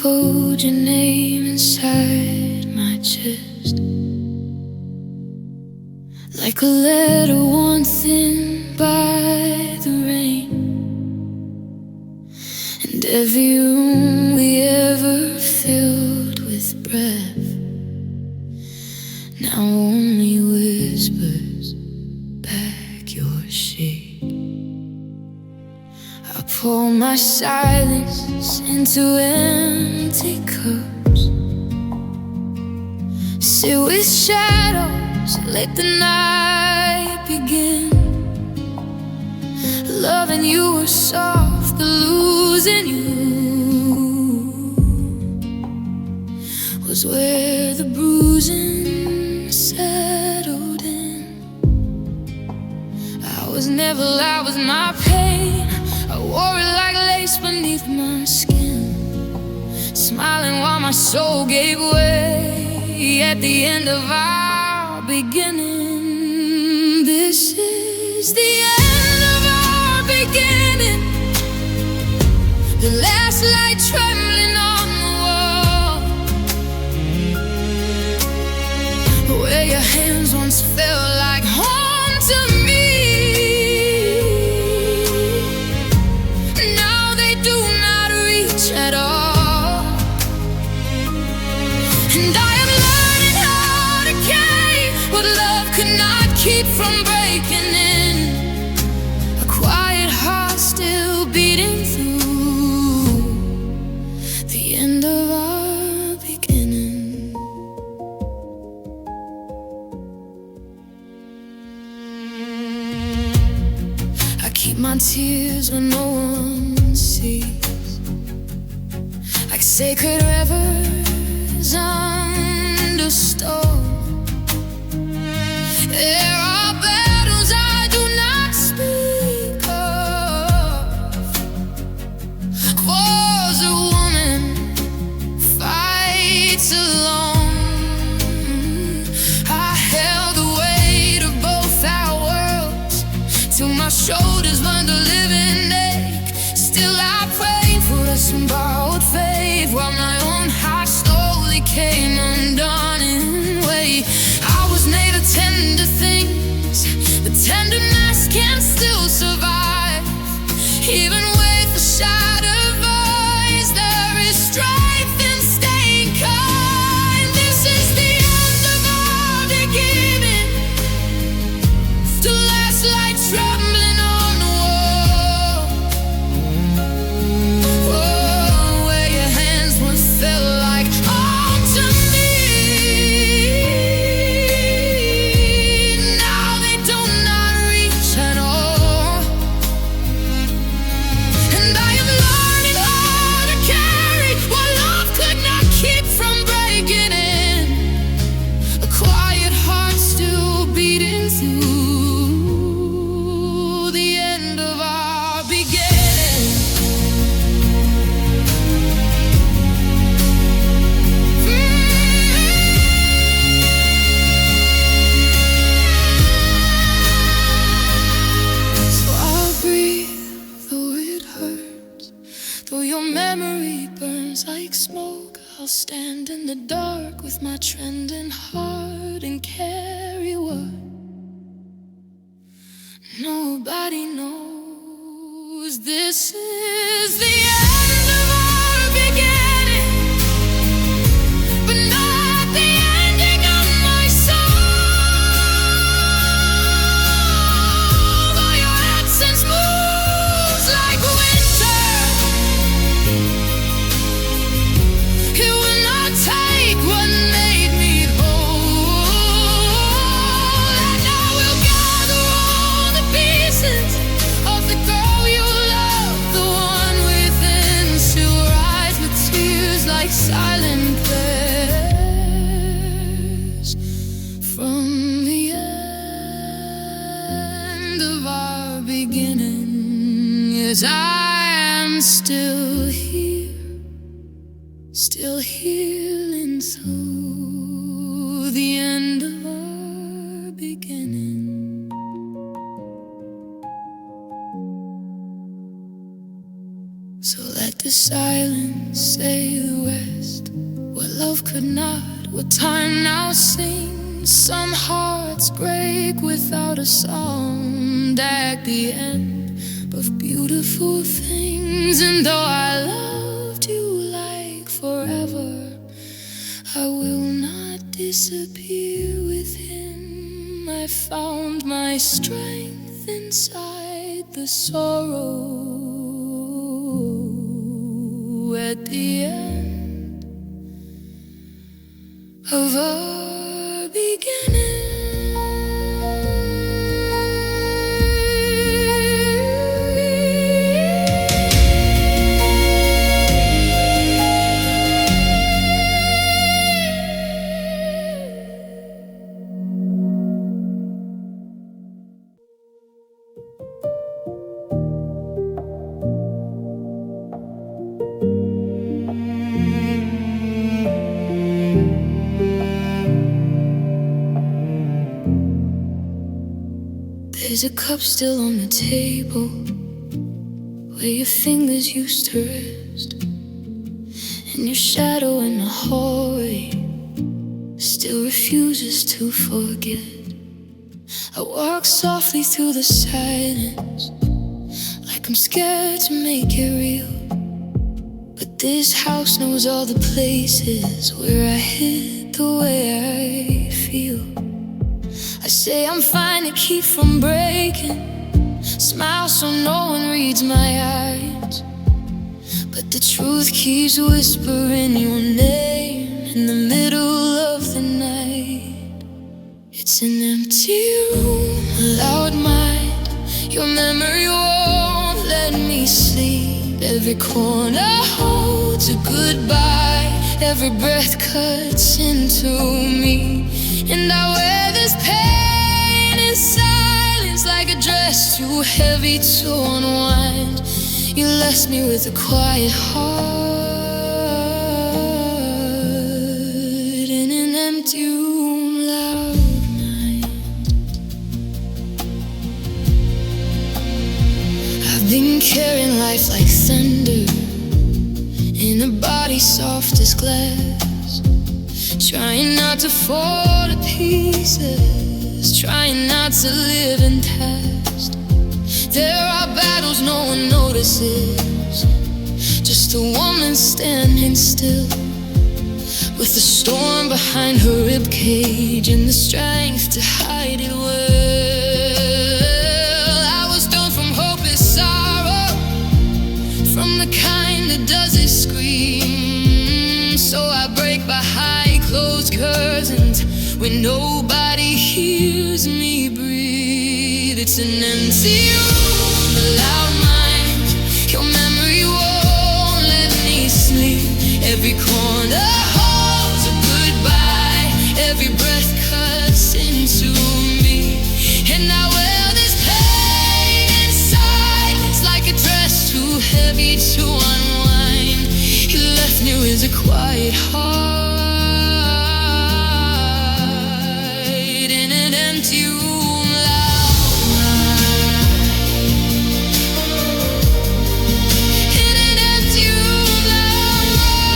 fold your name inside my chest, like a letter worn thin by the rain. And every room we ever filled with breath now only whispers back your shade. I pour my silence into empty cups, sit with shadows, let the night begin. Loving you was soft, but losing you was where the bruising settled in. I was never loud with my pain, I wore it like lace beneath my skin, smiling while my soul gave way at the end of our beginning. This is the end of our beginning, the last light trembling on the wall, where your hands once felt like home to me. At all. And I am learning how to carry what love could not keep from breaking in, a quiet heart still beating through the end of our beginning. I keep my tears when no one sees, like sacred rivers under storm. There are battles I do not speak of, wars a woman fights alone. I held the weight of both our worlds till my shoulders learned to live in ache. Still I prayed for a borrowed faith, while my own heart slowly came undone in way. I was made of tender things, the tenderness can still survive. Even with a shattered voice, there is strength in staying kind. This is the end of our beginning, the last light trembling on the wall, felt like home to me. Now they do not reach at all. And I am learning how to carry what love could not keep from breaking in, a quiet heart still beating through the end of our beginning. Though your memory burns like smoke, I'll stand in the dark with my trembling heart and carry what nobody knows. This is the end of our beginning, but not the ending of my soul. Though your absence moves like winter, it will not take what made me whole. And I will gather all the pieces of the girl you love, the one within, still rise with tears like silent prayers from the end of our beginning. Yes, I am still healing through the end of our beginning. So let the silence say the way. love could not, what time now sings. Some hearts break without a sound at the end of beautiful things. And though I loved you like forever, I will not disappear with him. I found my strength inside the sorrow at the end of our beginning. There's a cup still on the table where your fingers used to rest, and your shadow in the hallway still refuses to forget. I walk softly through the silence like I'm scared to make it real, but this house knows all the places where I hid the way I feel. I say I'm fine to keep from breaking, smile so no one reads my eyes, but the truth keeps whispering your name in the middle of the night. It's an empty room, a loud mind, your memory won't let me sleep. Every corner holds a goodbye, every breath cuts into me, and I wear this pain in silence like a dress too heavy to unwind. You left me with a quiet heart in an empty room, loud night. I've been carrying life like thunder in a body soft as glass, trying not to fall to pieces, trying not to live in past. There are battles no one notices, just a woman standing still, with the storm behind her ribcage and the strength to hide it well. I was done from hopeless sorrow, from the kind that doesn't scream, so I break behind closed curtains when nobody hears me breathe. It's an empty room, a loud mind, your memory won't let me sleep. Every corner holds a goodbye, every breath cuts into me, and I wear this pain inside. It's like a dress too heavy to unwind. You left me with a quiet heart in an empty room, loud night. In an empty room, loud night.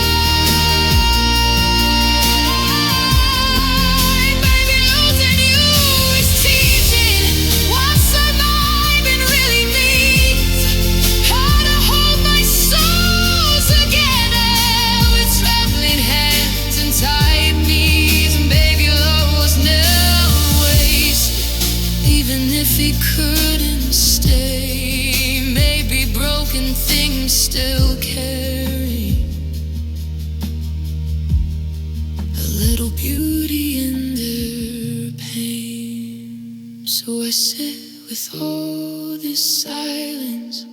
Baby, losing you is teaching what surviving really means. How to hold my soul together with trembling hands and tight knees. And baby, love was never wasted, even if it couldn't stay. Maybe broken things still carry a little beauty in their pain. So I sit with all this silence,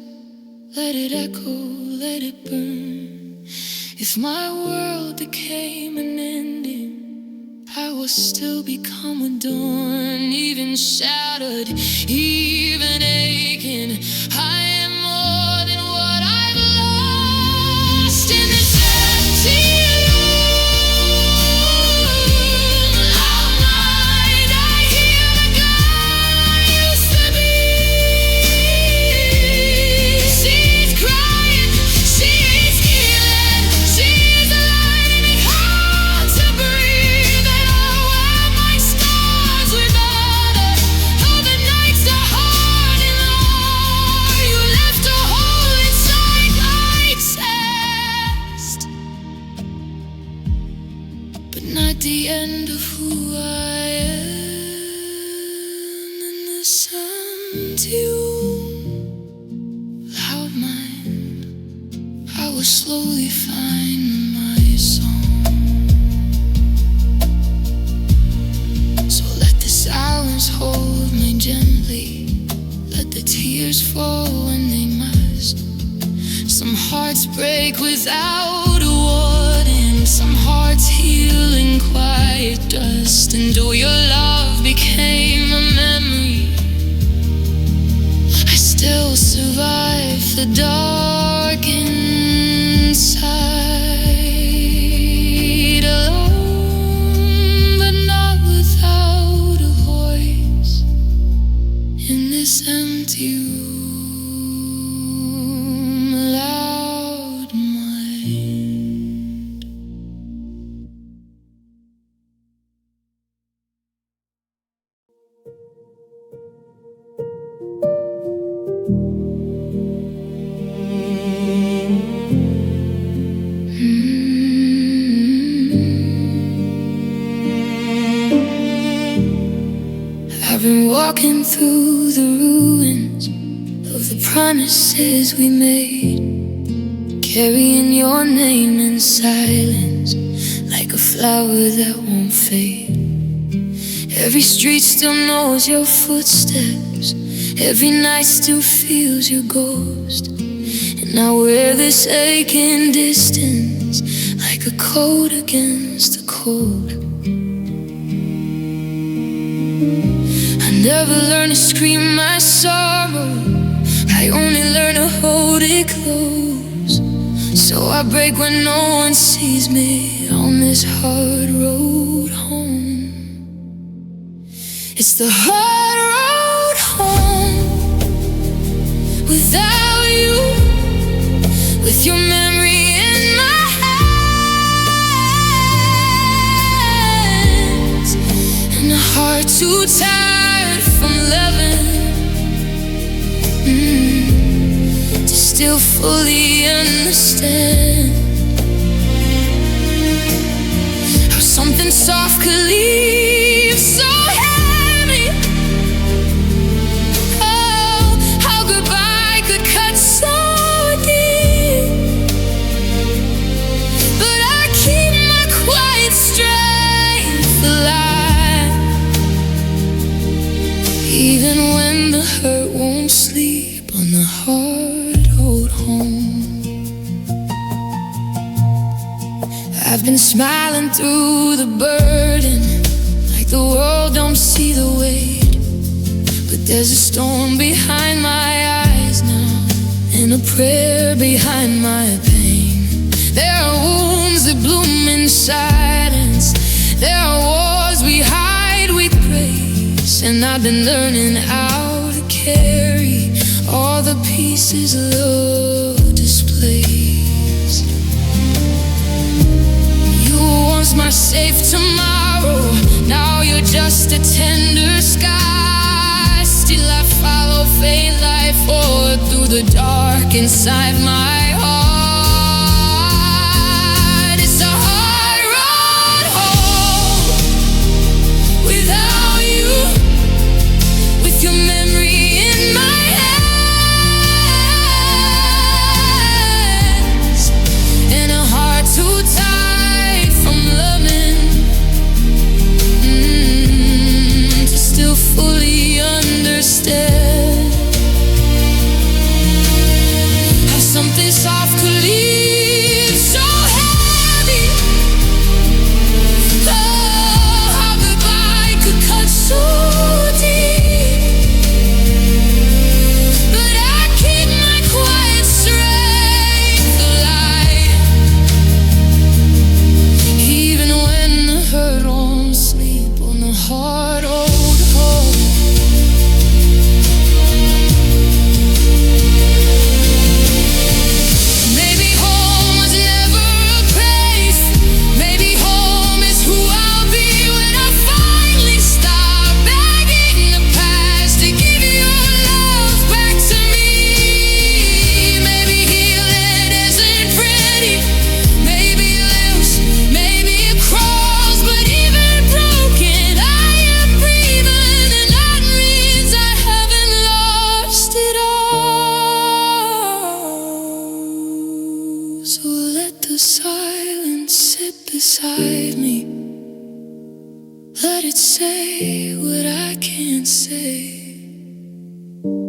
let it echo, let it burn. If my world became an ending, I will still become a dawn, even shattered, even aching. I am more than what I've lost in this empty room. Loud night, I hear the guy used to be. She's crying, she's healing, she's alive in a Not the end of who I am. In this empty room, loud mind, I will slowly find my song. So let the silence hold me gently. Let the tears fall when they must. Some hearts break without a warning. Some hearts heal in quiet dust. And though your love became a memory, I still survive the dark inside. Alone, but not without a voice. In this empty room, loud mind. I've been walking through the ruins of the promises we made, carrying your name in silence, like a flower that won't fade. Every street still knows your footsteps, every night still feels your ghost. And I wear this aching distance like a coat against the cold. Never learn to scream my sorrow, I only learn to hold it close. So I break when no one sees me on this hard road home. It's the hard road home. Without you, with your memory in my hands, and a heart too tired from loving to still fully understand how something soft could leave so heavy. Oh, how goodbye could cut so deep. But I keep my quiet strength alive, even when the hurt won't sleep on the hard road home. I've been smiling through the burden, like the world don't see the weight. But there's a storm behind my eyes now, and a prayer behind my pain. There are wounds that bloom in silence, there are wars we hide with grace. And I've been learning how to carry all the pieces love displaced. You were once my safe tomorrow, now you're just a tender sky. Still I follow faint light forward through the dark inside my heart. It's a hard road home without you, with your memory in my hands, and a heart too tired from loving to still fully understand how something soft beside me. Let it say what I can't say.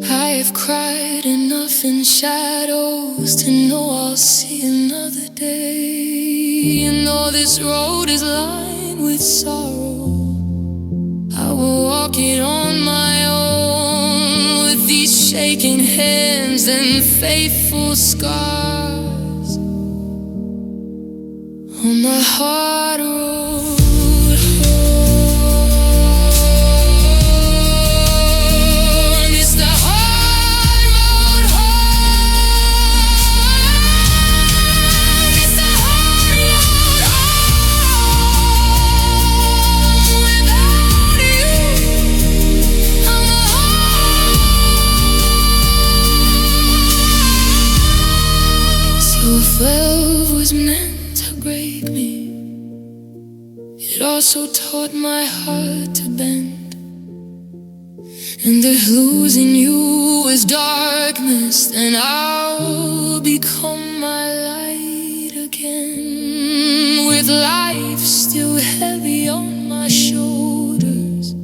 I have cried enough in shadows to know I'll see another day. And though this road is lined with sorrow, I will walk it on my own, with these shaking hands and faithful scars on my hard road. If love was meant to break me, it also taught my heart to bend. And if losing you was darkness, then I'll become my light again, with life still heavy on my shoulders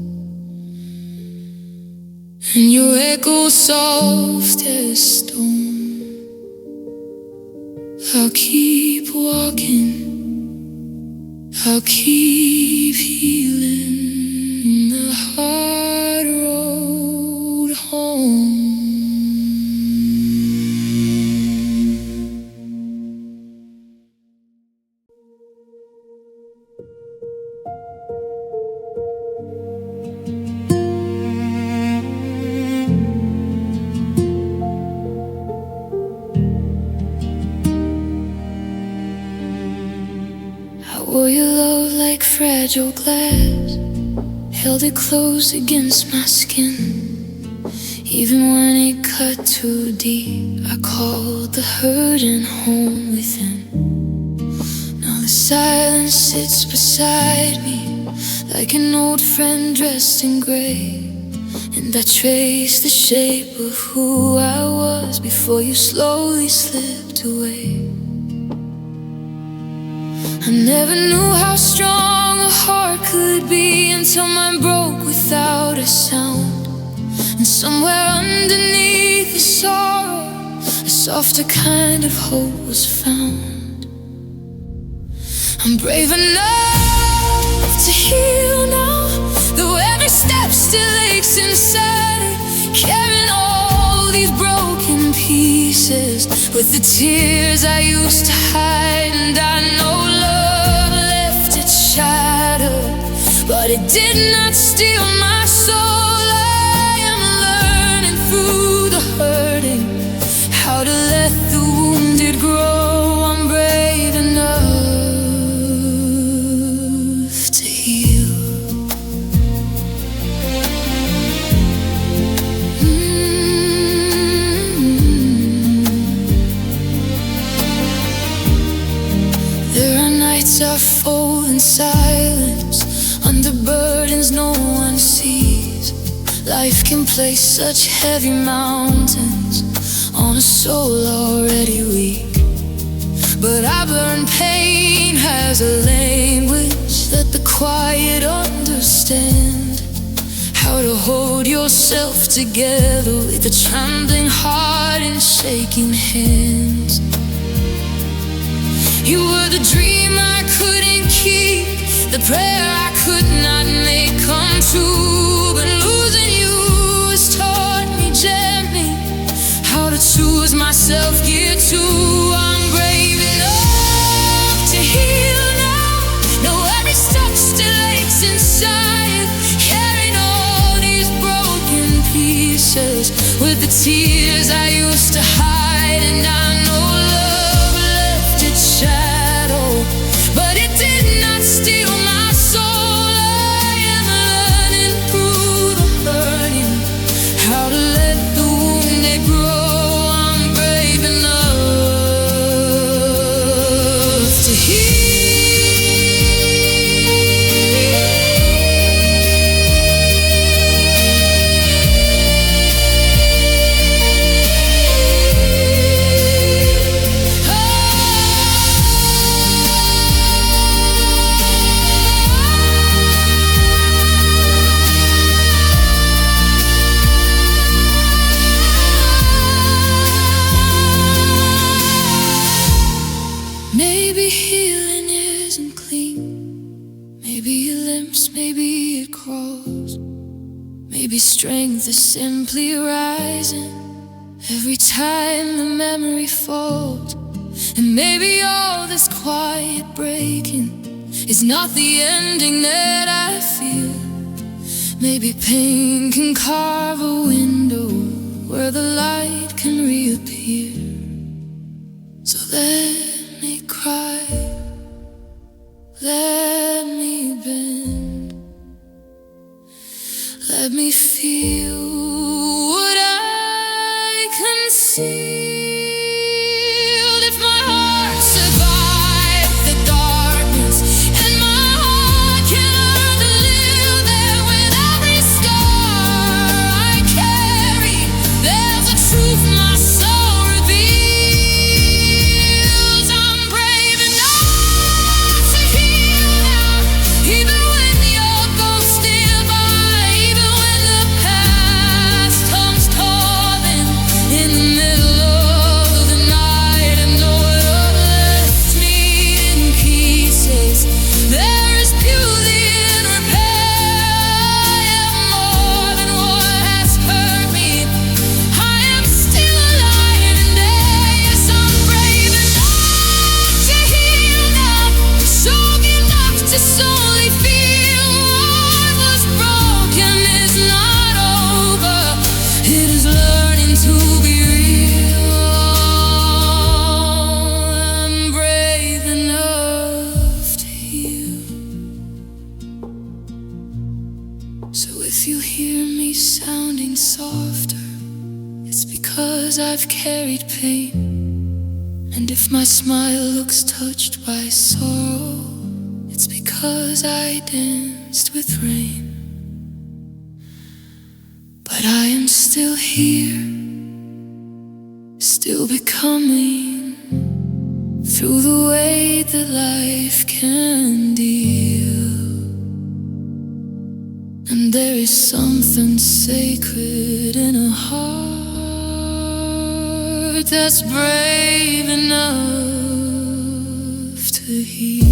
and your echo soft as stone. I'll keep walking, I'll keep healing the hard road home. Wore your love like fragile glass, held it close against my skin. Even when it cut too deep, I called the hurting home within. Now the silence sits beside me like an old friend dressed in gray, and I trace the shape of who I was before you slowly slipped away. I never knew how strong a heart could be until mine broke without a sound. And somewhere underneath the sorrow, a softer kind of hope was found. I'm brave enough to heal now, though every step still aches inside, carrying all these broken pieces with the tears I used to hide. And I know love left its shadow, but it did not steal my soul. I am learning through the hurting how to let the wounded grow. I'm brave enough to heal. There are nights I fall in silence, under burdens no one sees. Life can place such heavy mountains on a soul already weak. But I learned pain has a language that the quiet understand. How to hold yourself together with a trembling heart and shaking hands. You were the dream I couldn't keep, the prayer I could not make come true. But losing you has taught me gently how to choose myself, gear to. I'm brave enough to heal now, know every step still aches inside, carrying all these broken pieces with the tears I used to hide. And I know love left its shadow, but it did not steal my soul. I am learning through the hurting how to let the wounded grow. I'm brave enough to heal. clean. Maybe it limps, maybe it crawls. Maybe strength is simply rising every time the memory falls. And maybe all this quiet breaking is not the ending that I feel. Maybe pain can carve a window where the light can reappear. So let me cry, let me bend, let me feel what I conceal. If my heart survived the darkness and my heart can learn to live there with every scar I carry, there's a truth my soul reveals. I'm brave enough to heal now, even when you're ghost nearby, even when the past comes calling in the middle of the night, and though it all left me in pieces, there is beauty in repair. I am more than what has hurt me. I am still alive today. Yes, I'm brave enough to heal now, strong enough to slowly feel what was broken is not over. It is learning to be real. I'm brave enough to heal. So if you hear me sounding softer, it's because I've carried pain. And if my smile looks touched by sorrow, it's because I danced with rain. But I am still here, still becoming, through the way that life can deal. And there is something sacred in a heart that's brave enough to heal.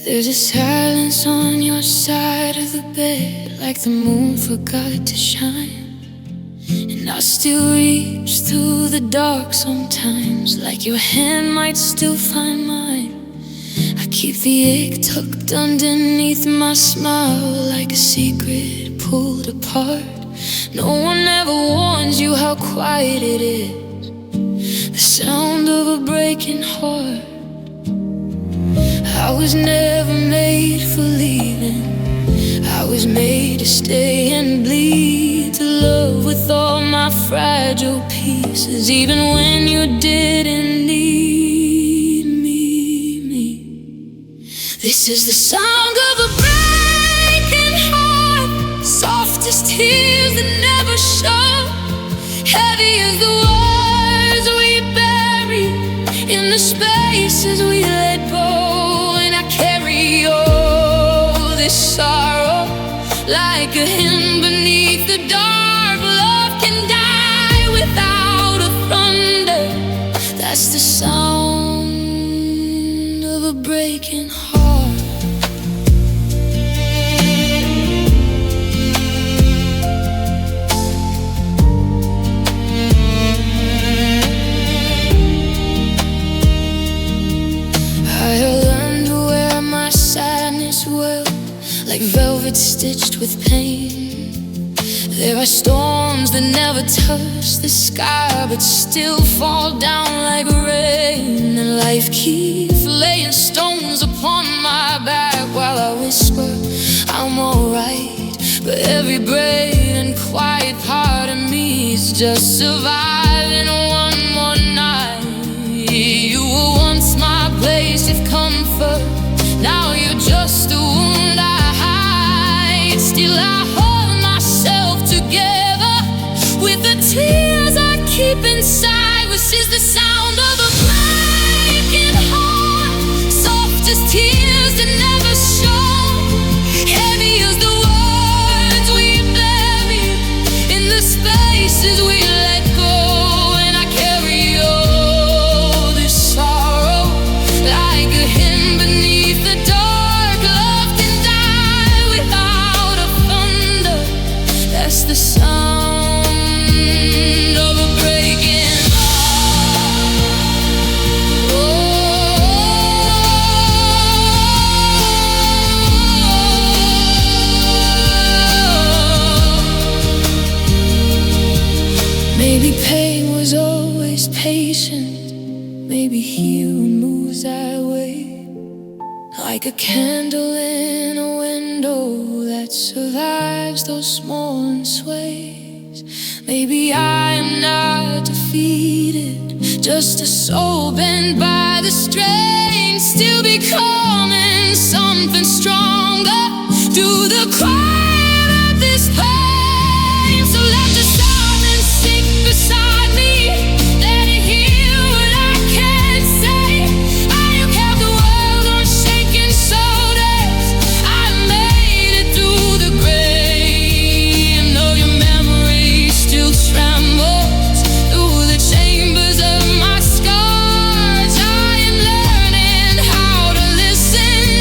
There's a silence on your side of the bed, like the moon forgot to shine. And I still reach through the dark sometimes, like your hand might still find mine. I keep the ache tucked underneath my smile, like a secret pulled apart. No one ever warns you how quiet it is, the sound of a breaking heart. I was never made for leaving, I was made to stay and bleed, to love with all my fragile pieces, even when you didn't need me. This is the song of a breaking heart, softest tears that never show, heavy as the words we bury in the spaces we let go. Sorrow, like a hymn beneath the dark. Love can die without a thunder. That's the sound of a breaking heart. I learned to wear my sadness well, like velvet stitched with pain. There are storms that never touch the sky, but still fall down like rain. And life keeps laying stones upon my back while I whisper, I'm alright. But every brave and quiet part of me is just surviving one more night. just a wound I hide. Still I hold myself together with the tears I keep inside, which is the sound of a breaking heart. Soft as tears that never show, heavy as the words we bury in the spaces we let go. And I carry all this sorrow like a hymn beneath the dark. Love can die without a thunder. That's the sound of a breaking heart. Oh, maybe pain was always patient. Maybe he who moves that way, like a candle in a window that survives those small and sways. Maybe I am not defeated, just a soul bent by the strain, still becoming something stronger through the quiet of this pain. So let the silence sink beside me. Let it hear what I can't say. You kept the world on shaking shoulders. I made it through the grave. And though your memory still trembles through the chambers of my scars, I am learning how to listen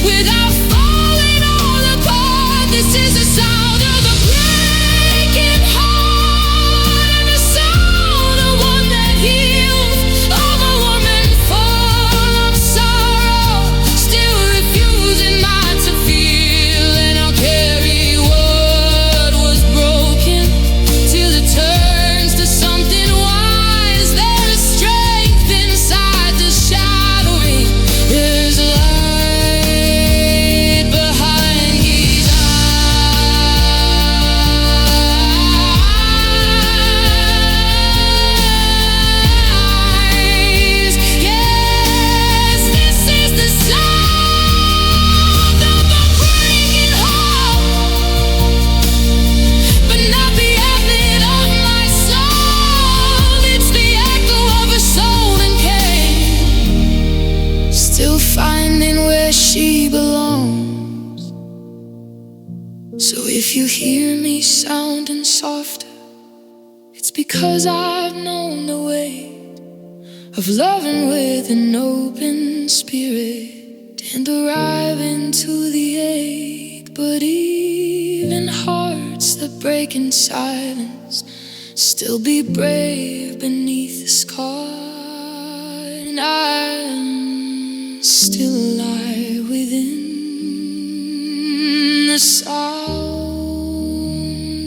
without falling all apart. This is the sound of a breaking heart, and the sound of one that heals, of a woman full of sorrow, still refusing not to feel. And I'll carry what was broken till it turns to something wise. There is strength inside the shattering. There's light behind these eyes. Yes, this is the sound of a breaking heart, but not the outlet of my soul. It's the echo of a soul in pain, still finding where she belongs. So if you hear me sounding softer, it's because I've known the weight of loving with an open spirit and arriving to the ache. But even hearts that break in silence still be brave beneath the scar. And I'm still alive within the sound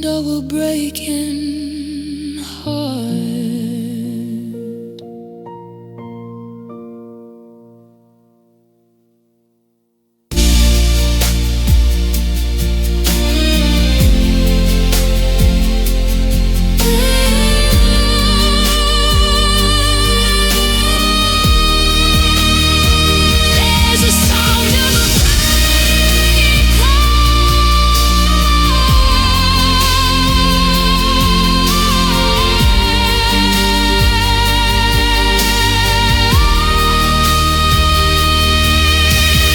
of a breaking heart. There's a sound of a breaking heart.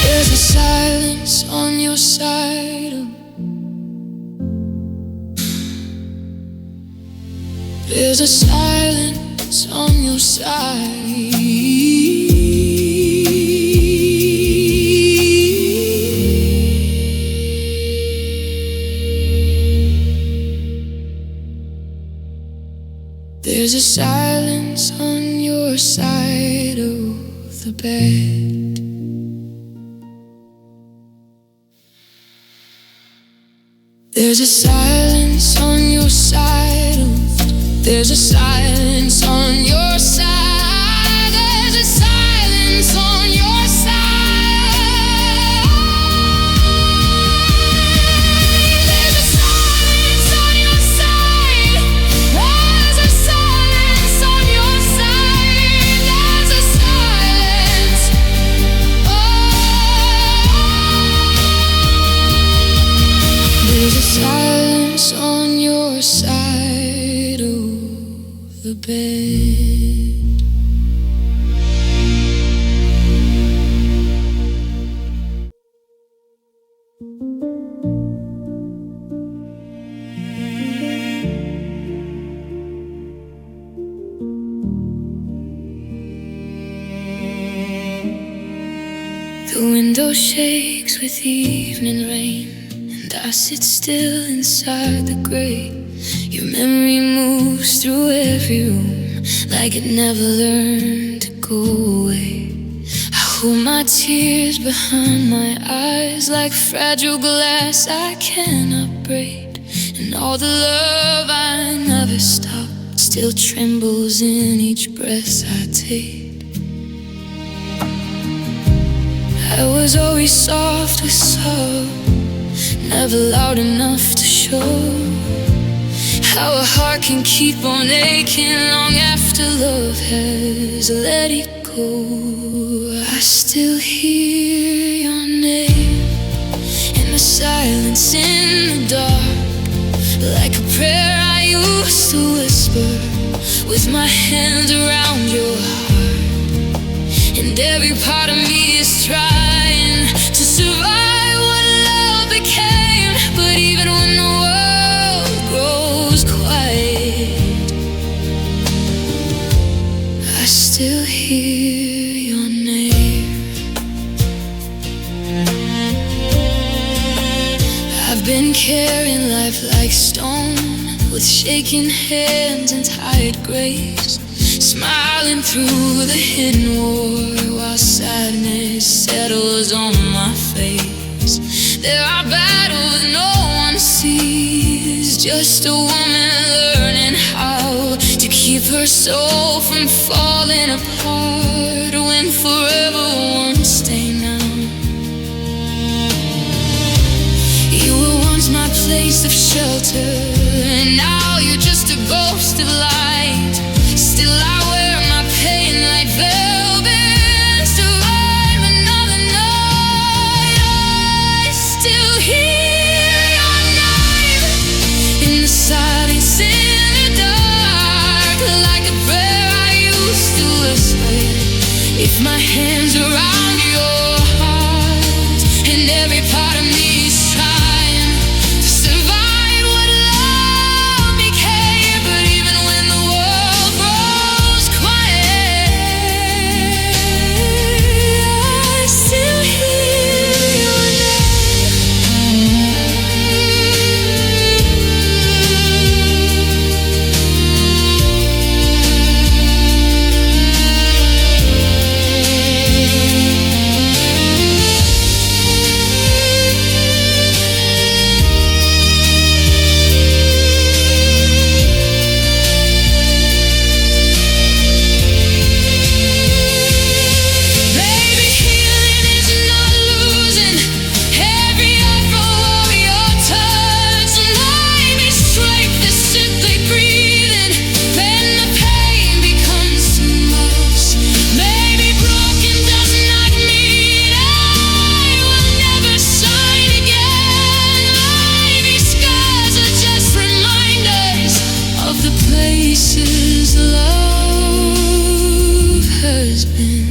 There's a silence on your side. There's a silence on your side. There's a silence on your side of the bed. There's a silence on your side of, there's a silence on your side. There's a silence on your side. There's a silence on your side. There's a silence on your side. There's a silence. Oh. The window shakes with evening rain, and I sit still inside the grave. Your memory moves through every room like it never learned to go away. I hold my tears behind my eyes like fragile glass I cannot break. And all the love I never stopped still trembles in each breath I take. I was always soft with sorrow, never loud enough to show how a heart can keep on aching long after love has let it go. I still hear your name in the silence, in the dark, like a prayer I used to whisper with my hands around your heart. And every part of me is trying to survive what love became. But even when the world grows quiet, I still hear your name. I've been carrying life like stone, with shaking hands and tired grace, smiling through the hidden war while sadness settles on my face. There are battles no one sees, just a woman learning how to keep her soul from falling apart when forever won't stay now. You were once my place of shelter, and now you're just a ghost of light. Still I wear my pain like velvet, survive another night. I still hear your name in the silence, in the dark, like a prayer I used to whisper. If my hands around your heart, and every part of me is trying to survive what love became. But even when the world grows quiet, I still hear your Baby, healing is not losing every arrow of your touch. Maybe strength is simply breathing when the pain becomes too much. Maybe broken does not mean I will never shine again. Maybe scars are just reminders of the places love has been.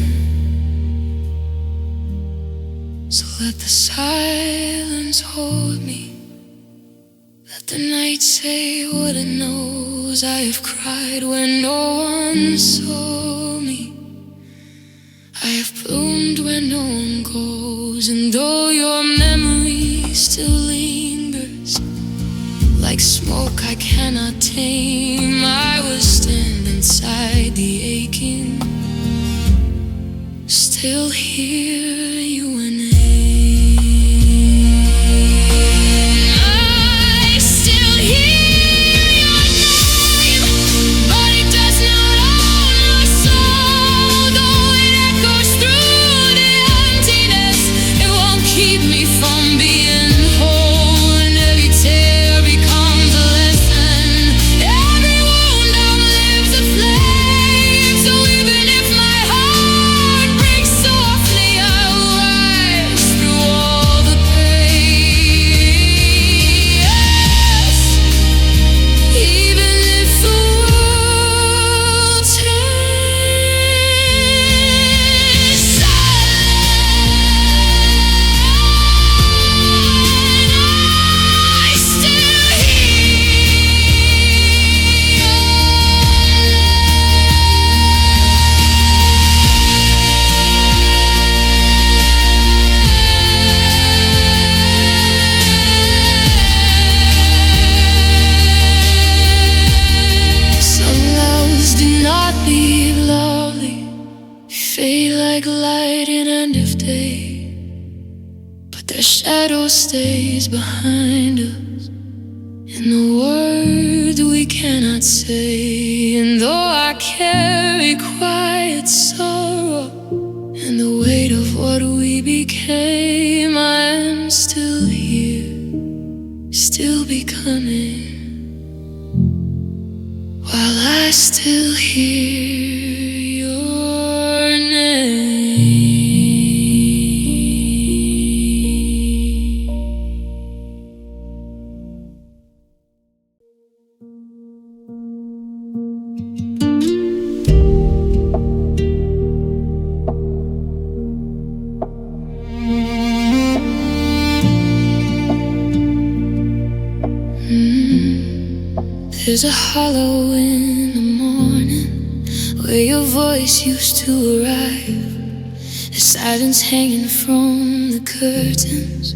So let the silence hold me. Let the night say what it knows. I have cried when no one saw me. I have bloomed where no one goes. And though your memory still lingers like smoke I cannot tame, I will stand inside the aching, still hear your name. I still hear your name, but it does not own my soul. Though it echoes through the emptiness, it won't keep me from being whole. And every tear becomes a lesson, every wound outlives a flame. So even if my heart breaks softly, I fade like light in end of day, but their shadow stays behind us in the words we cannot say. And though I carry quiet sorrow and the weight of what we became, I am still here, still becoming, while I still hear your name. There's a hollow in the morning where your voice used to arrive. The silence hanging from the curtains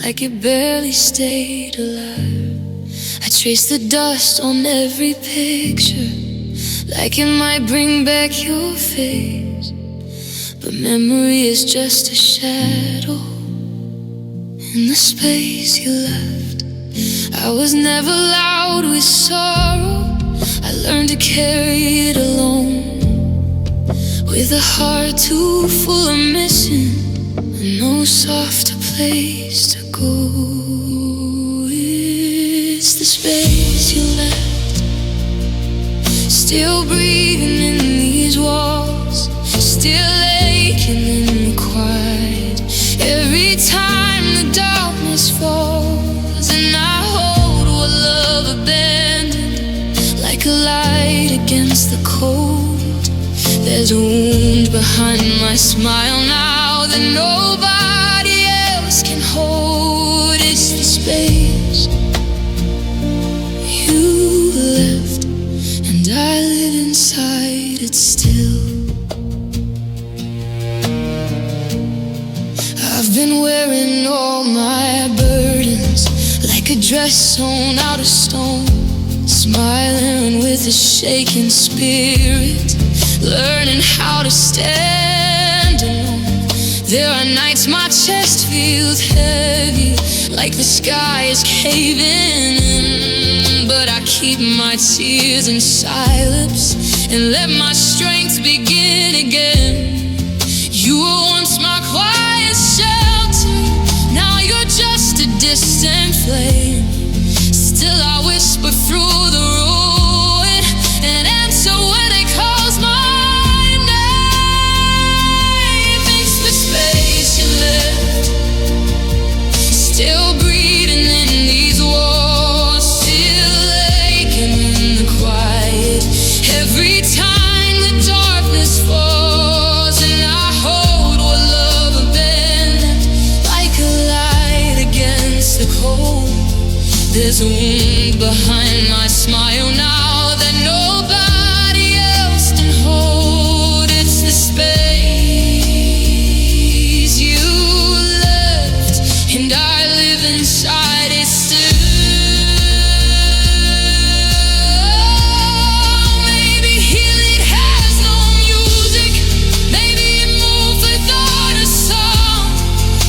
like it barely stayed alive. I trace the dust on every picture like it might bring back your face, but memory is just a shadow in the space you left. I was never loud with sorrow, I learned to carry it alone, with a heart too full of missing and no softer place to go. It's the space you left, still breathing in these walls, still aching in the quiet every time the darkness falls. And I hold what love abandoned like a light against the cold. There's a wound behind my smile now that nobody else can hold. It's the space you left, and I live inside it still. I've been wearing all my burdens like a dress sewn out of stone, smiling with a shaken spirit, learning how to stand alone. There are nights my chest feels heavy, like the sky is caving in, but I keep my tears in silence and let my strength begin again. You were once my quiet shelter, now you're just a distant flame. Still I whisper through the ruin and answer when they calls my name. It's the space you left, still breathing in these walls, still aching in the quiet every time the darkness falls. And I hold what love abandoned like a light against the cold. There's a wound behind my smile now that nobody else can hold. It's the space you left, and I live inside it still. Maybe healing has no music, maybe it moves without a song,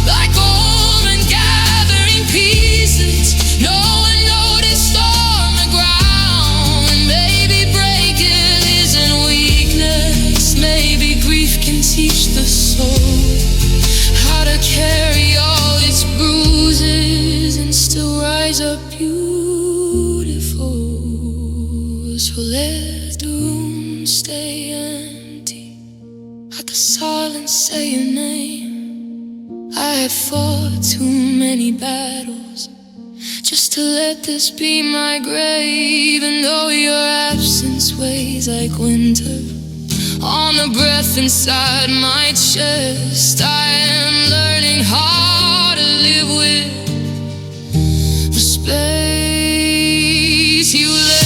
like old and gathering pieces. No one noticed on the ground. Maybe breaking isn't weakness, maybe grief can teach the soul how to carry all its bruises and still rise up beautiful. So let the room stay empty, let the silence say your name. I have fought too many battles just to let this be my grave. And though your absence weighs like winter on the breath inside my chest, I am learning how to live with the space you left.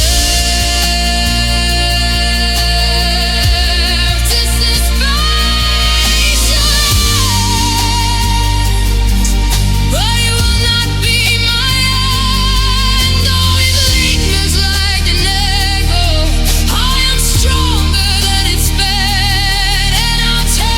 It's the space you left, but it will not be my end. Though it lingers like an echo, I am stronger than it's been, and I'll take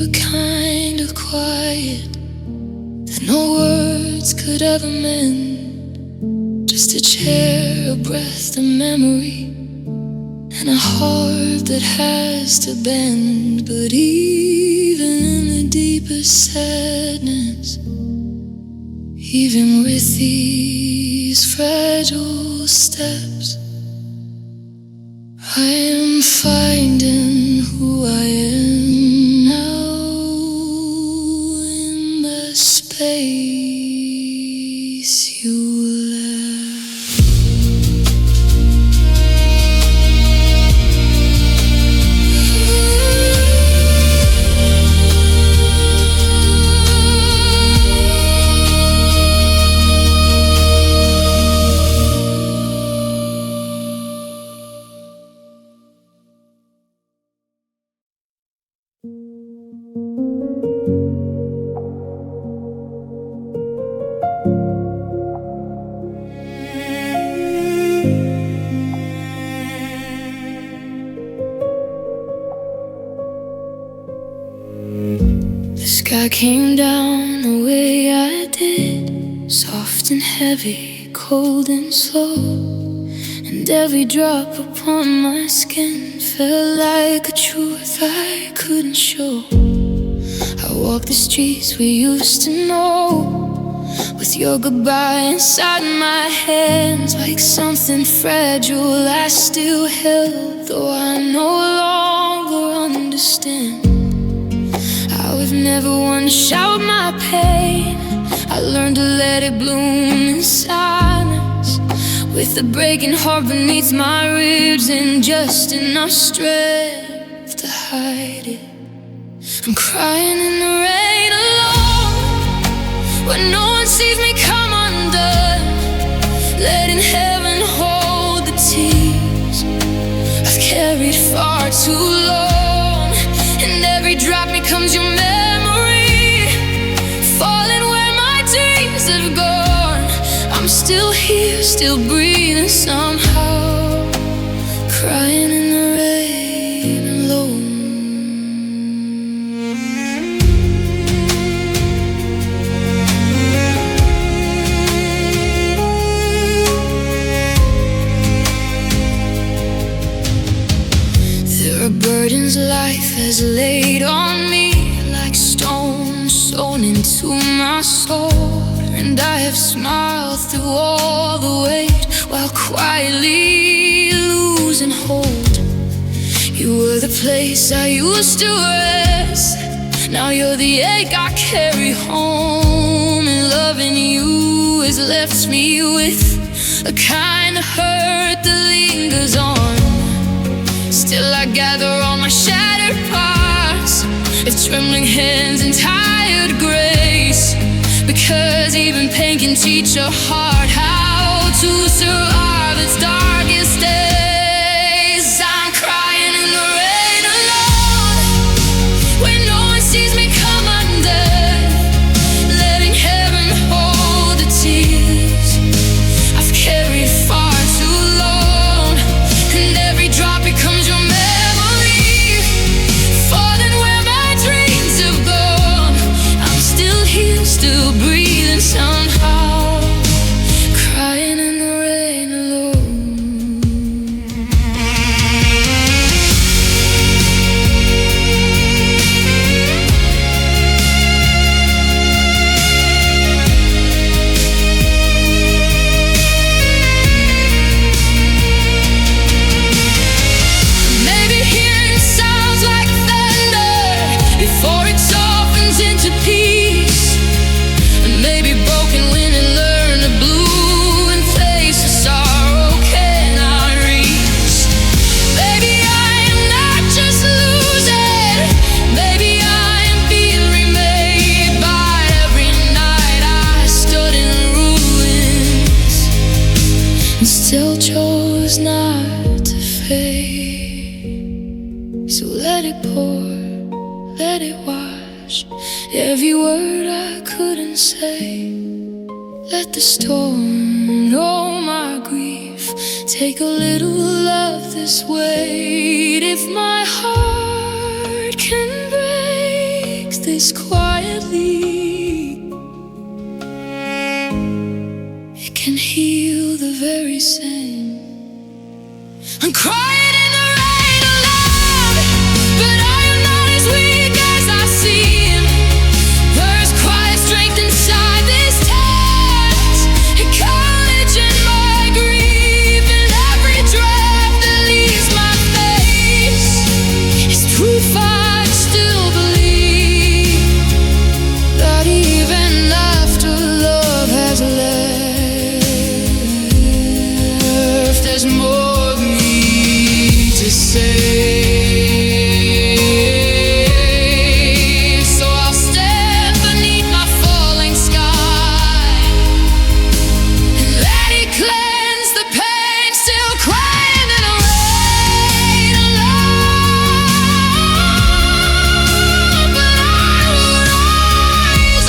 but kind of quiet, that no words could ever mend. Just a chair, a breath, a memory, and a heart that has to bend. But even in the deepest sadness, even with these fragile steps, I am finding who I am now in the space you left. The sky came down the way I did, soft and heavy, cold and slow, and every drop upon my skin felt like a truth I couldn't show. I walked the streets we used to know, with your goodbye inside my hands, like something fragile I still held, though I no longer understand. I was never one to shout my pain. I learned to let it bloom in silence, with a breaking heart beneath my ribs and just enough strength to hide it. I'm crying in the rain alone, when no one sees me come undone, letting heaven hold the tears I've carried far too long. And every drop becomes your memory, falling where my dreams have gone. I'm still here, still breathing somehow, crying in the rain alone. There are burdens life has laid on me, like stones sewn into my soul, and I have smiled through all the weight while quietly losing hold. You were the place I used to rest, now you're the ache I carry home. And loving you has left me with a kind of hurt that lingers on. Still I gather all my shattered parts, with trembling hands and tired grace, because even pain can teach a heart how to survive its darkest days. I'm crying in the rain alone, when no one sees me come undone, letting heaven hold the tears I've carried far too long. And every drop becomes your memory, falling where my dreams have gone. I'm still here, still breathing somehow, crying in the rain alone. Maybe hearing sounds like thunder before it softens into peace, and maybe broken wind and learn to bloom and face the sorrow cannot reach. Maybe I am not just losing, maybe I am being remade by every night I stood in ruins and still chose not to fade. So let it pour, let it wash every word I couldn't say. Let the storm know my grief, take a little of this weight. If my heart can break, release quietly. It can heal the very same. I'm crying in the rain alone, but I am not as weak as I seem. There's quiet strength inside these tears, and courage in my grief, and every draft that leaves my face is proof I still believe that even after love has left, there's more of me to say. So I'll stand beneath my falling sky and let it cleanse the pain, still crying in the rain alone. But I will rise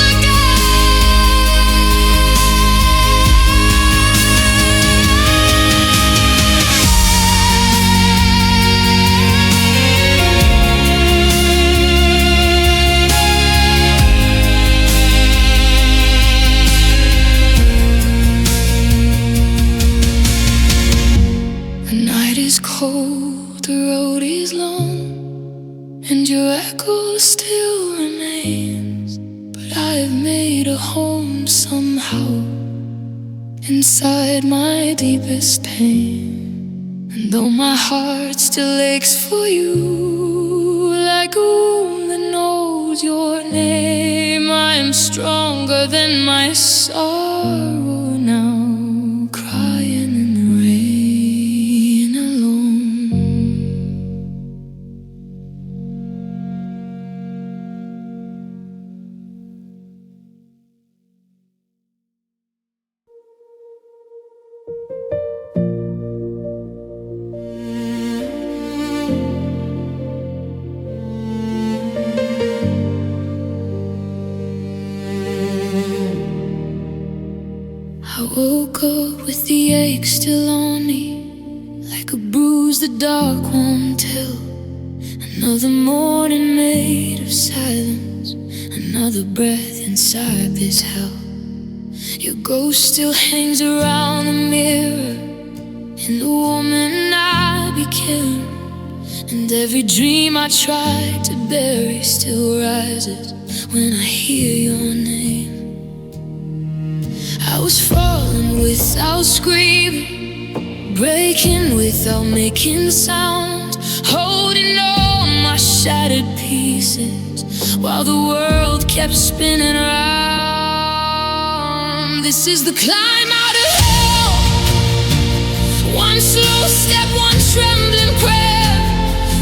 The night is cold, the road is long, and your echo still remains. But I've made a home somehow inside my deepest pain. And though my heart still aches for you, like a wound that knows your name, I am stronger than my sorrow now, crying in the rain alone. I woke up with the ache still on me, like a bruise the dark won't tell. Another morning made of silence, another breath inside this hell. Your ghost still hangs around the mirror, and the woman I became. And every dream I tried to bury still rises when I hear your name. I was falling without screaming, breaking without making sound, holding all my shattered pieces while the world kept spinning around. This is the climb out of hell, one slow step, one trembling prayer,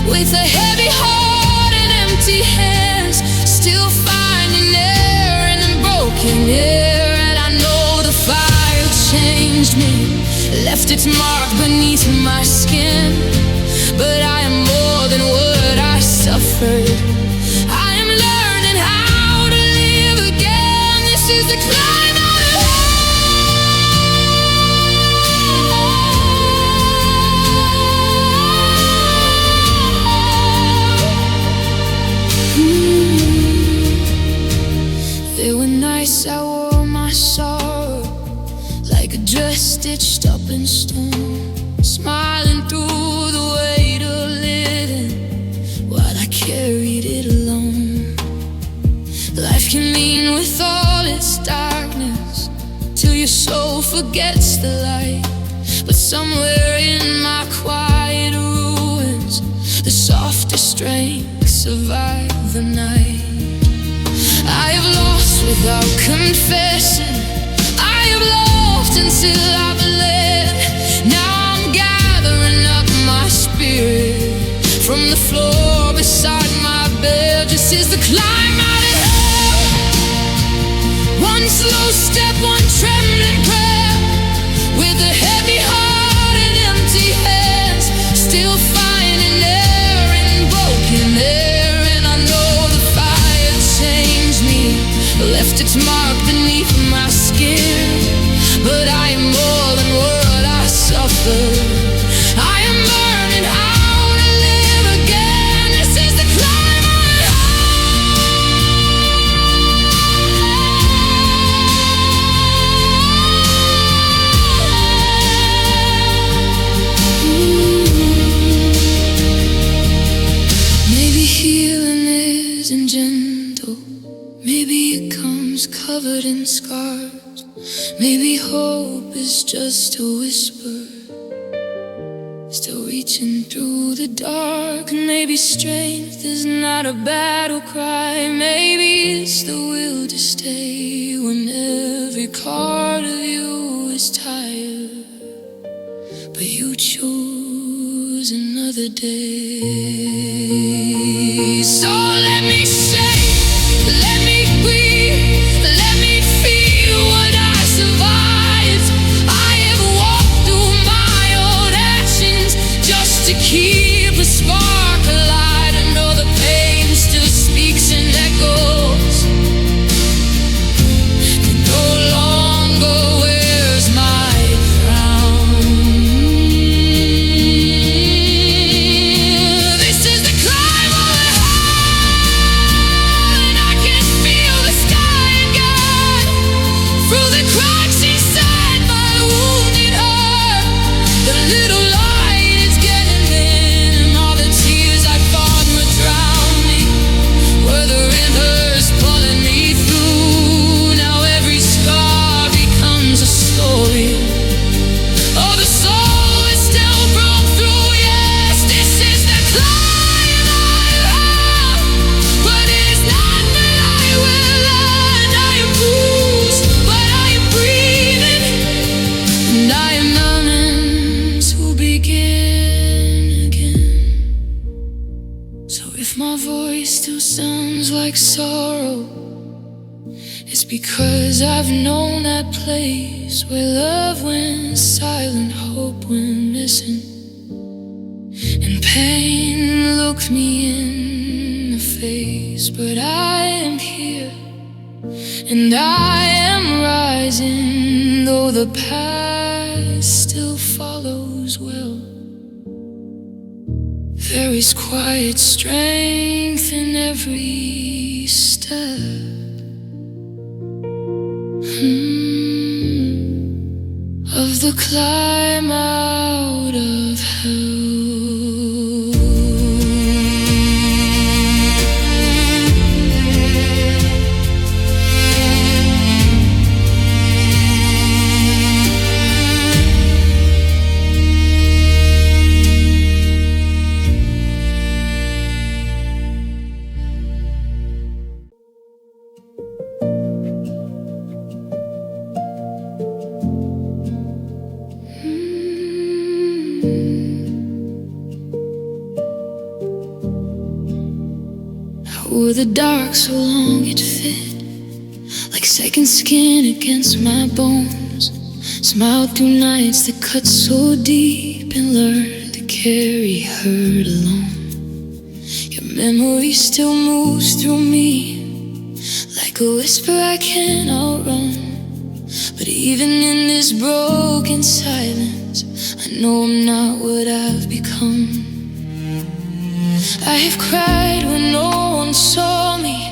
with a heavy heart and empty hands, still finding air in a broken air. Fire changed me, left its mark beneath my skin. But I am more than what I suffered. I am learning how to live again. This is the climb out of hell. There were nights I wore my sorrow like a dress stitched up in stone, smiling through the weight of living while I carried it alone. Life can mean with all its darkness till your soul forgets the light. But somewhere in my quiet ruins, the softest strength survived the night. I have lost without confessing, I have lost until I've led. Now I'm gathering up my spirit from the floor beside my bed. This is the climb out of hell, one slow step, one trembling prayer, with a heavy heart and empty hands, still finding air in broken air. And I know the fire changed me, left its mark beneath my skin. But I am more than what I suffered. I am learning how to live again. This is the climb out of hell. healing isn't gentle. Maybe it comes covered in scars. Maybe hope is just a whisper, still reaching through the dark. And maybe strength is not a battle cry. Maybe it's the will to stay when every part of you is tired, but you choose another day. So let me shake, let me breathe, let me feel what I survived. I have walked through my own actions just to keep a spark alive. I know the pain still speaks and echoes. It no longer wears my crown. This is the climb over hell, and I can feel the sky and God through the cracks inside my wounded heart. The little light is getting in, and all the tears I thought were drowning were the rivers pulling me through. Now every scar becomes a story of a soul that still broke through. Yes, this is the climb I have, but it is not that I will land. I am bruised, but I am breathing, and I am learning to begin again. So if my voice still sounds like sorrow, it's because I've known that place where love went silent, hope went missing, and pain looked me in the face. But I am here, and I am rising, though the past still follows well. There is quiet strength in every step. Of the climb out of hell. Wore the dark so long it fit like second skin against my bones. Smiled through nights that cut so deep and learned to carry hurt alone. Your memory still moves through me like a whisper I can't outrun. But even in this broken silence, I know I'm not what I've become. I have cried when no one saw me,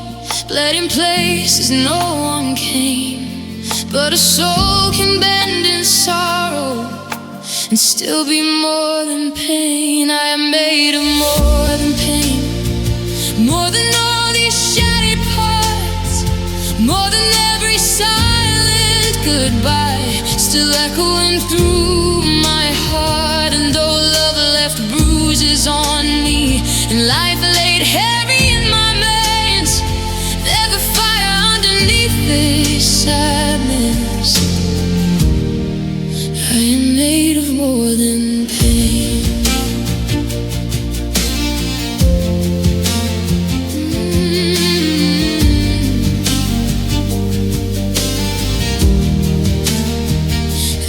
bled in places no one came. But a soul can bend in sorrow and still be more than pain. I am made of more than pain, more than all these shattered parts, more than every silent goodbye still echoing through my heart. And though love left bruises on me and life laid heavy in my veins, there's a fire underneath this sadness. I am made of more than pain.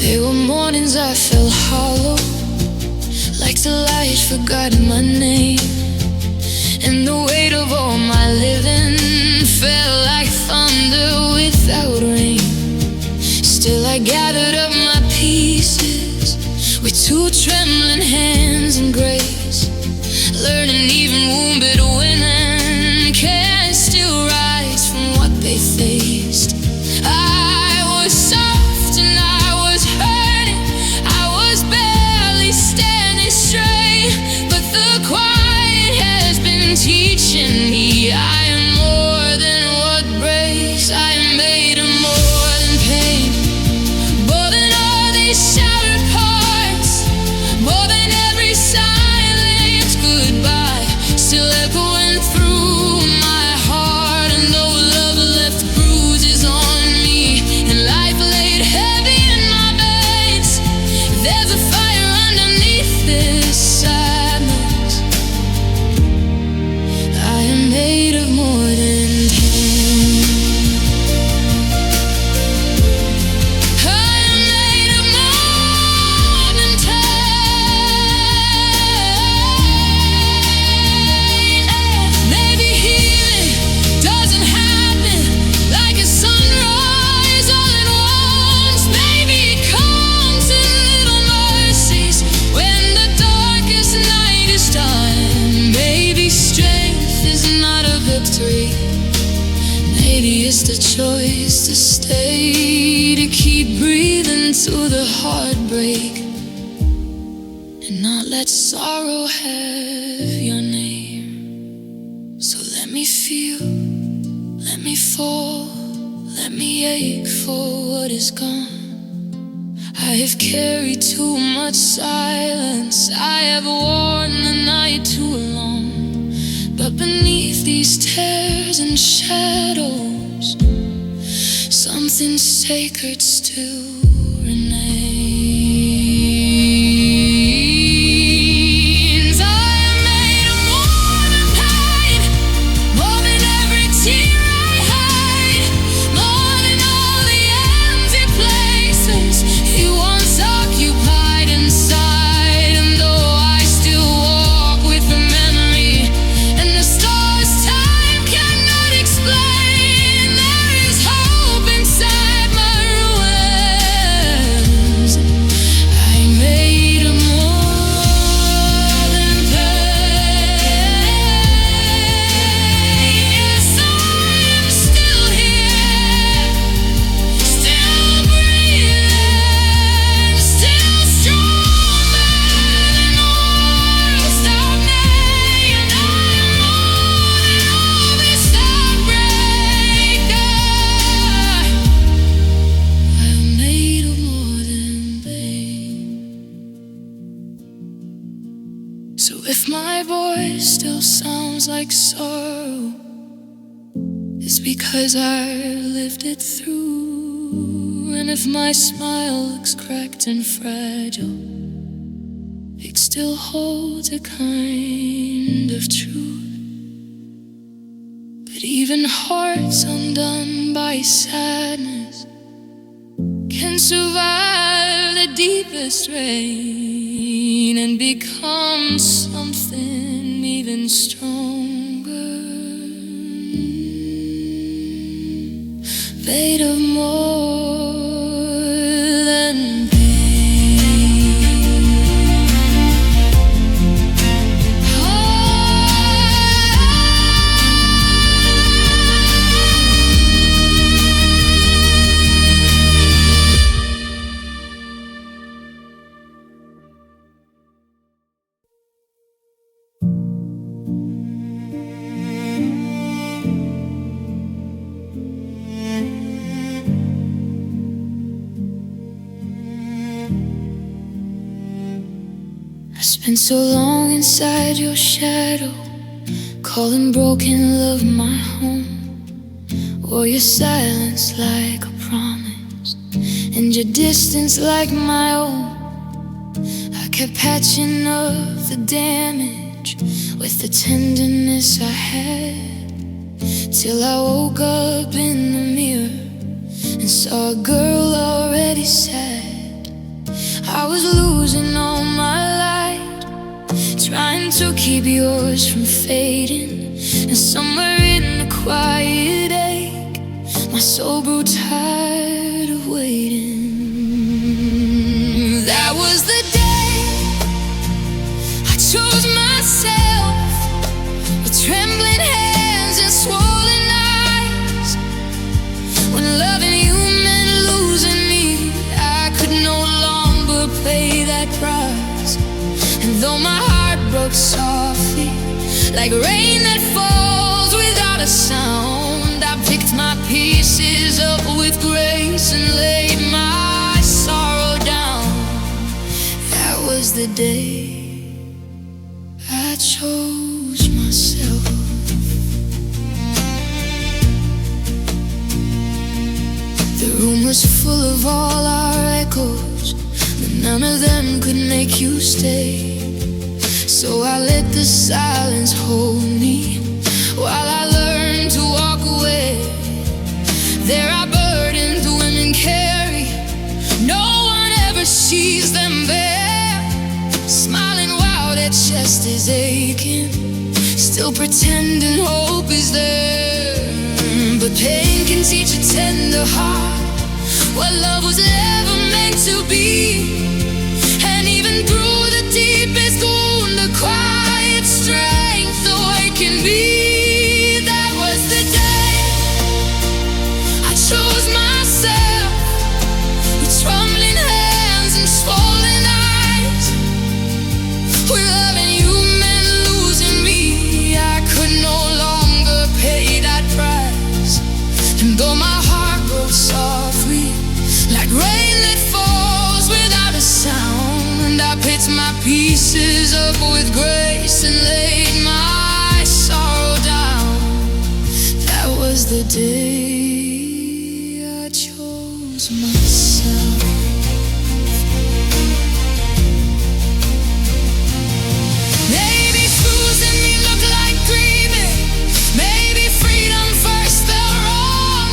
There were mornings I felt hollow, like the light forgotten my name. And the weight of all my living felt like thunder without rain. Still I gathered up my pieces with two trembling hands and grace, learning even wounded women can still rise from what they faced. I was soft and I was hurting, I was barely standing straight, but the quiet has been teaching reaching me. I am more than what breaks. I am made of more than pain, more than all these shattered parts, more than every silent goodbye still echoing through my heart. And though love left bruises on me and life laid heavy in my veins, there's a fire underneath this sadness. I am made of more than pain. I am made of more than pain. Maybe healing doesn't happen like a sunrise all at once. Maybe it comes in little mercies when the darkest night is done. Maybe strength is not a victory. Maybe it's the choice to stay, to keep breathing through the heartbreak and not let sorrow have your name. So let me feel, let me fall, let me ache for what is gone. I have carried too much silence, I have worn the night too long. But beneath these tears and shadows, something sacred still remains. I am made of more than pain, more than every tear I hide, more than all the empty places you once occupied inside. And though I still walk with the memory and the stars time cannot explain, there is hope inside my ruins. I'm made of more than pain. Yes, I am still here, still breathing, still stronger than worlds of me. And I am more than all this heartbreak. I'm made of more than pain. So if my voice still sounds like sorrow, it's because I lived it through. And if my smile looks cracked and fragile, it still holds a kind of truth. But even hearts undone by sadness can survive the deepest rain and become something even stronger. Made of more than pain. I spent so long inside your shadow, calling broken love my home. Or your silence like a promise, and your distance like my own. I kept patching up the damage with the tenderness I had, till I woke up in the mirror and saw a girl already sad. I was losing all my light, trying to keep yours from fading. And somewhere in the quiet ache, my soul grew tired of waiting. That was the day I chose myself, with trembling hands and swollen eyes. When loving you meant losing me, I could no longer pay that price. And though my heart broke softly, like rain that falls pieces up with grace and laid my sorrow down. That was the day I chose myself. The room was full of all our echoes, but none of them could make you stay. So I let the silence hold me while I learned to walk away. There are burdens women carry, no one ever sees them bare. Smiling while their chest is aching, still pretending hope is there. But pain can teach a tender heart what love was never meant to be. And even through the deepest wound, the quiet strength awakened me. That was the day I chose myself, with trembling hands and swollen eyes. When loving you meant losing me, I could no longer pay that price. And though my heart broke softly, like rain that falls without a sound, I picked my pieces up with grace and laid my sorrow down. That was the day I chose myself. Maybe choosing me looked like grieving, maybe freedom first felt wrong,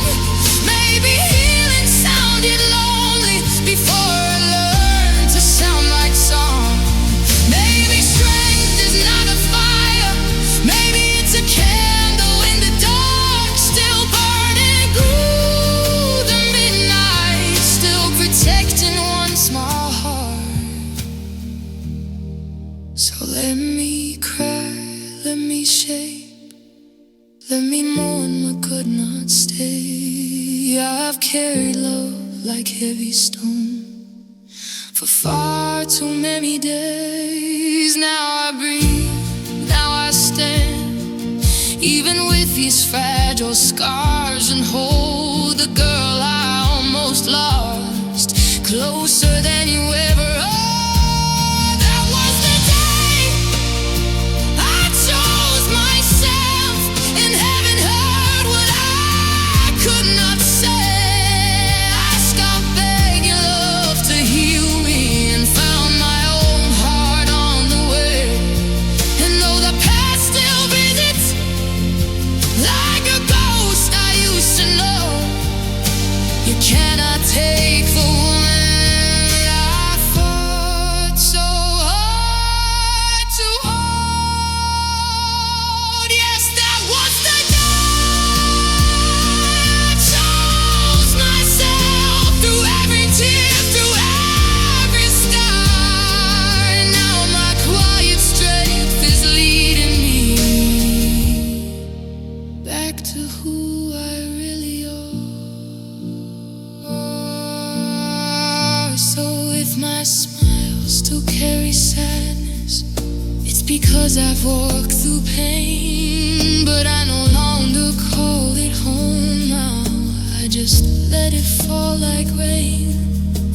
maybe healing sounded lonely before I learned to sound like song. Maybe strength is not a fire, maybe it's a candle in the dark, still burning through the midnight, still protecting one small heart. So let me cry, let me shape, let me mourn what could not stay. I've carried love like heavy stone for far too many days. Now I breathe, now I stand, even with these fragile scars, and hold the girl I almost lost closer than you ever are. That was the day I chose myself, and heaven heard what I could not say. I stopped begging love to heal me and found my own heart on the way. And though the past still visits like a ghost I used to know, you cannot take the woman I fought so hard to hold. Yes, that was the day I chose myself, through every tear, through every scar. And now my quiet strength is leading me back to who I really are. So if my smile still carries sadness, it's because I've walked through pain. But I no longer call it home now, I just let it fall like rain.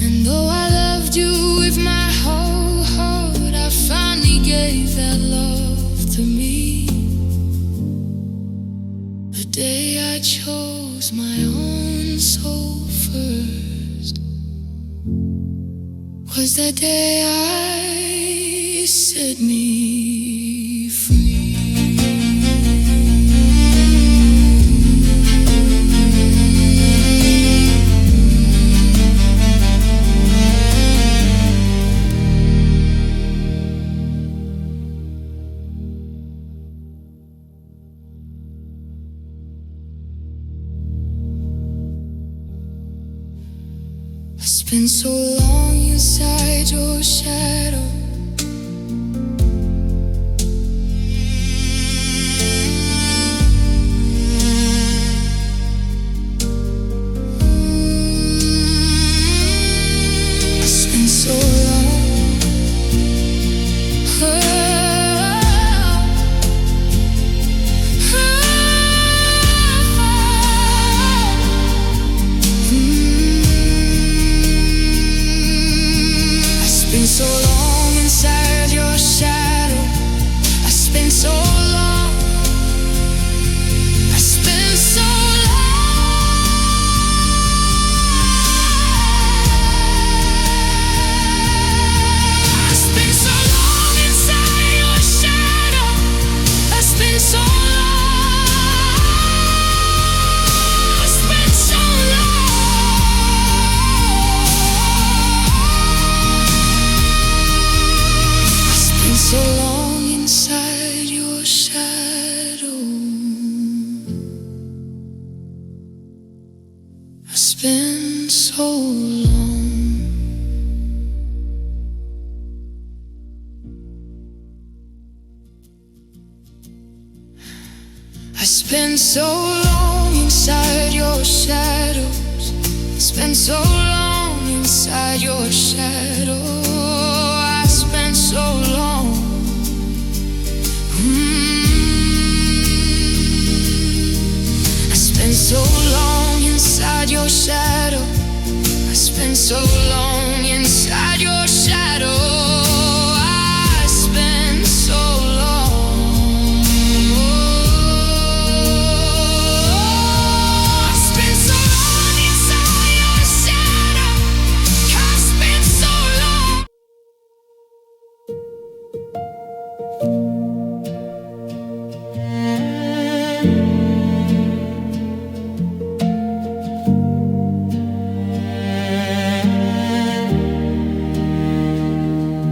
And though I loved you with my whole heart, I finally gave that love to me. The day I chose my own soul first was the day I set me free. I spent so long inside your shadow, I spent so long so long. I spent so long inside your shadows. Spent so long inside your shadow. I spent so long. I spent so long inside your shadow. I spent so long inside your shadow. I spent so long. I spent so long inside your shadow. I spent so long.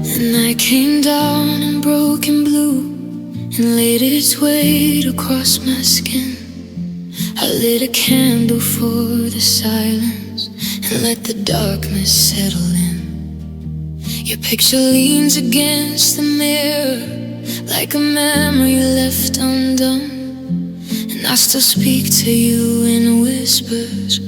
The night came down in broken blue and laid its weight across my skin. I lit a candle for the silence and let the darkness settle in. Your picture leans against the mirror like a memory left undone, and I still speak to you in whispers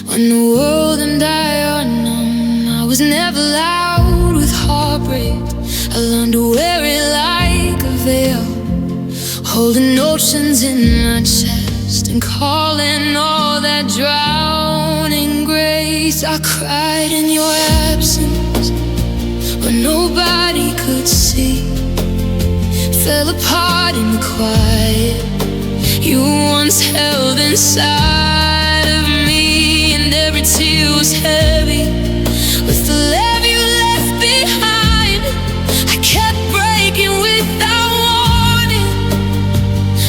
when the world and I are numb. I was never loud with heartbreak. I learned to wear it like a veil, holding oceans in my chest and calling all that drowning grace. I cried in your absence when nobody could see. Fell apart in the quiet you once held inside of me, and every tear was heavy with the love you left behind. I kept breaking without warning,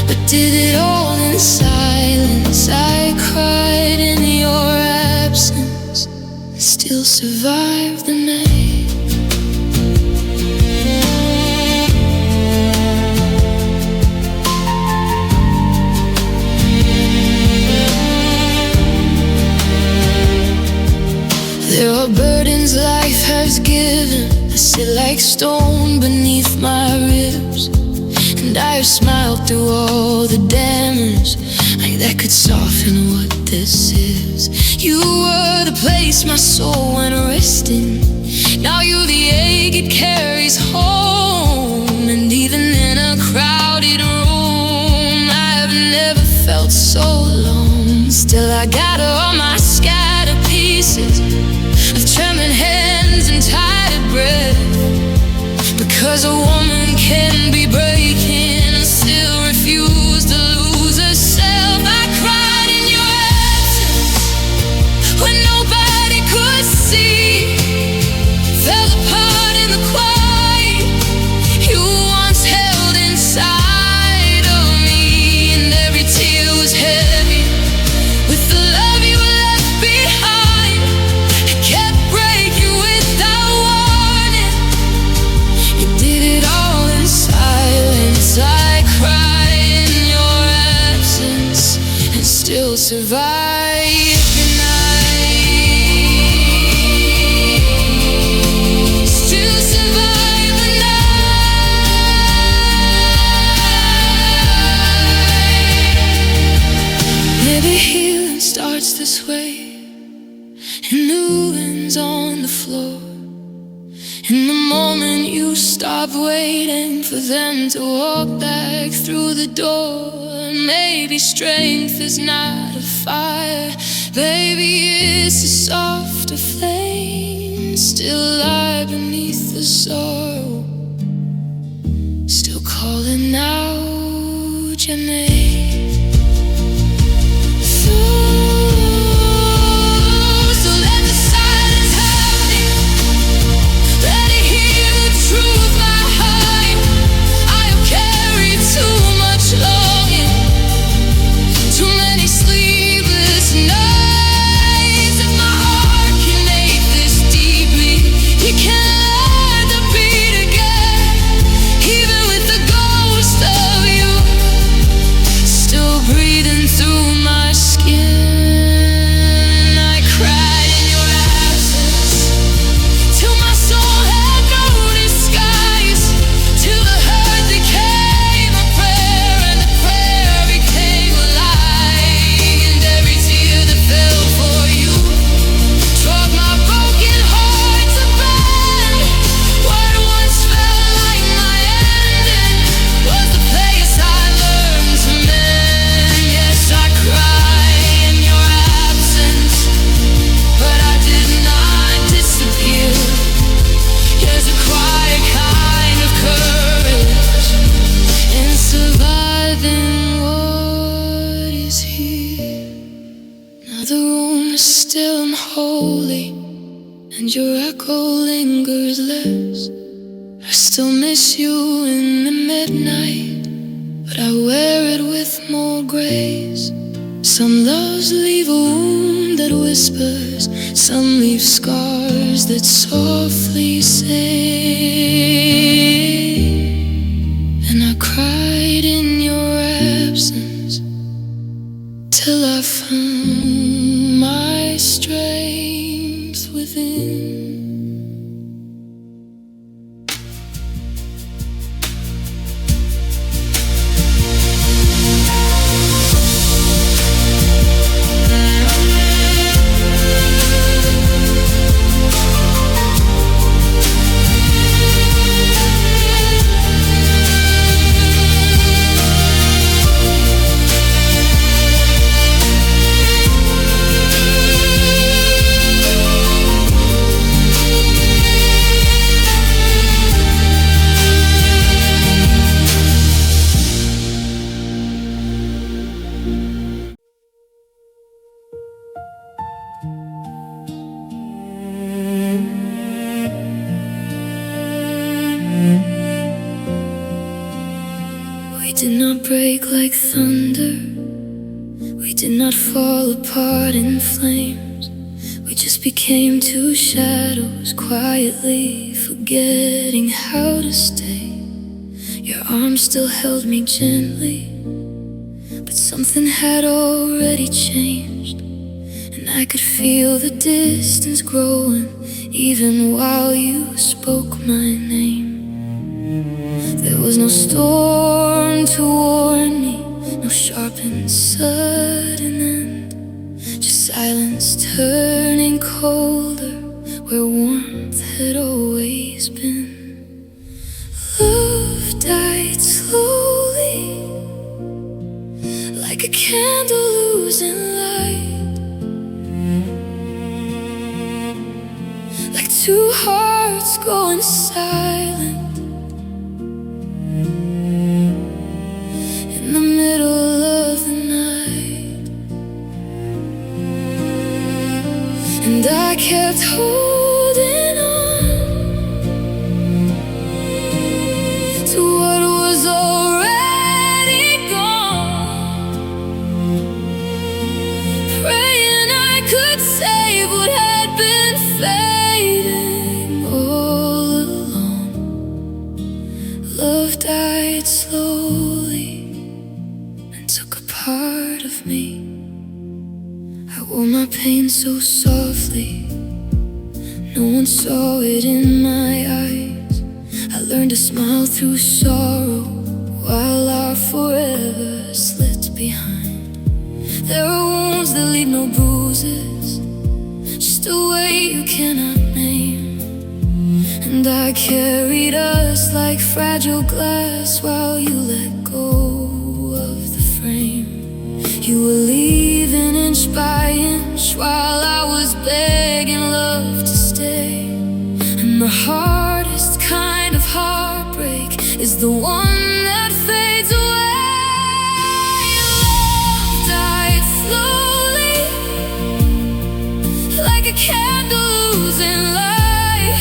but did it all in silence. I cried in your absence and still survived the night. There are burdens life has given that sit like stone beneath my ribs, and I have smiled through all the damage, like that could soften what this is. You were the place my soul went resting. Now you're the ache it carries home, and even in a crowded room I have never felt so alone. Still I gather all my scattered pieces of trembling hands and tired breath, because a woman can be breaking and still refuse to lose herself. I cried in your absence when nobody could see. Fell apart in the quiet you once held inside of me, and every tear was heavy with the love you left behind. I kept breaking without warning. You did it all in silence. I cried in your absence and still survived the night. Still survived the night. Maybe healing starts this way, and new ends on the floor. In the moment you stop waiting for them to walk back through the door. Maybe strength is not a fire, baby it's a softer flame. Still lie beneath the sorrow, still calling out your name. So let the silence have me. Let it hear the truth, my heart. I have carried too much longing, too many sleepless nights. If my heart can ache this deeply, you can't let the beat again. Even with the ghost of you still still unholy, and your echo lingers less. I still miss you in the midnight, but I wear it with more grace. Some loves leave a wound that whispers, some leave scars that softly sing. And I cried in your absence till I found my strength within. We did not break like thunder, we did not fall apart in flames. We just became two shadows, quietly forgetting how to stay. Your arms still held me gently, but something had already changed, and I could feel the distance growing, even while you spoke my name. There was no storm to warn me, no sharp and sudden end, just silence turning colder where warmth had always been. Love died slowly, like a candle losing light, like two hearts going silent in the middle of the night. And I kept holding on to what was already gone, praying I could save what had been fading all along. Love died slowly and took a part of me. I wore my pain so softly, no one saw it in my eyes. I learned to smile through sorrow while our forever slipped behind. There are wounds that leave no bruises, just a weight you cannot name. And I carried us like fragile glass while you let go of the frame. You were leaving inch by inch while I was begging love to stay. And the hardest kind of heartbreak is the one that fades away. Love died slowly, like a candle losing light,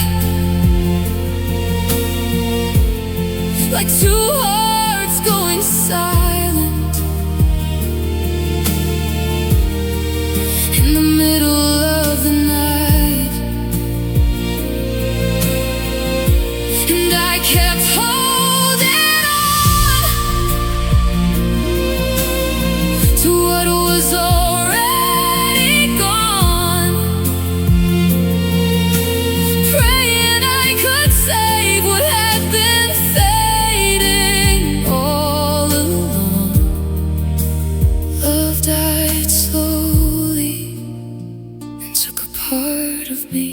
like two hearts going silent in the middle of the night. And I kept holding on to what was already gone, praying I could save what had been fading all along. Love died slowly and took a part of me.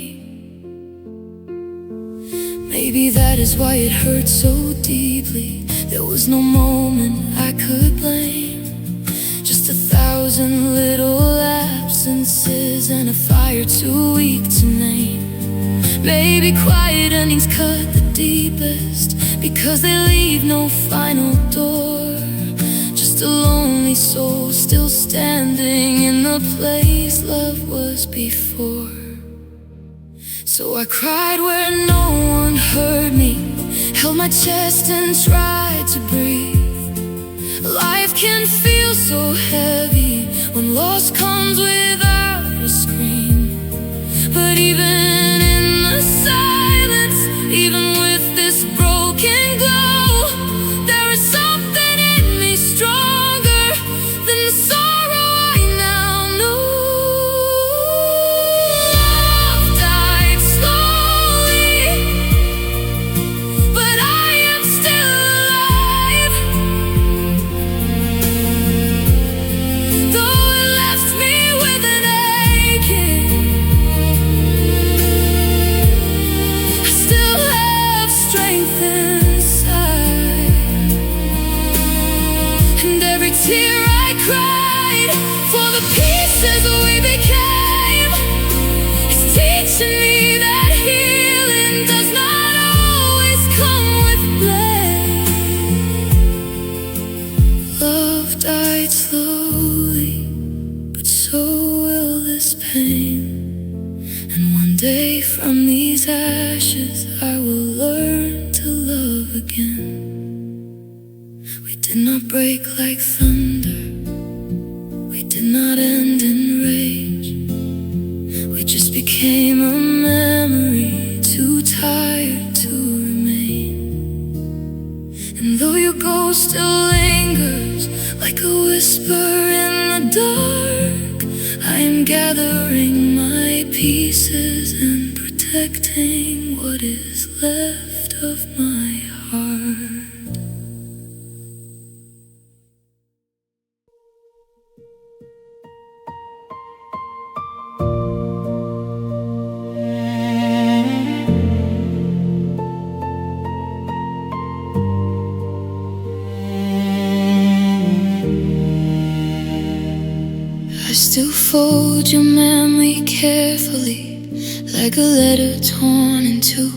Maybe that is why it hurt so deeply. There was no moment I could blame, just 1,000 little absences and a fire too weak to name. Maybe quiet endings cut the deepest, because they leave no final door, just a lonely lonely soul still standing in the place love was before. So I cried where no one heard me, held my chest and tried to breathe. Life can feel so heavy when loss comes without a scream. But even in the silence, even with this broken glow, there is something in me stronger than the sorrow I now know. Love died slowly, but I am still alive. Though it left me with an aching, I still have strength inside. And every tear I cried for the pieces we became, it's teaching me that healing does not always come with blame. Love died slowly, but so will this pain. And one day from these ashes I will learn to love again. We did not break like thunder, we did not end in rage. We just became a memory too tired to remain. And though your ghost still lingers like a whisper in the dark, I am gathering my pieces and protecting what is left of my heart. I still fold your memory carefully, like a letter torn in two,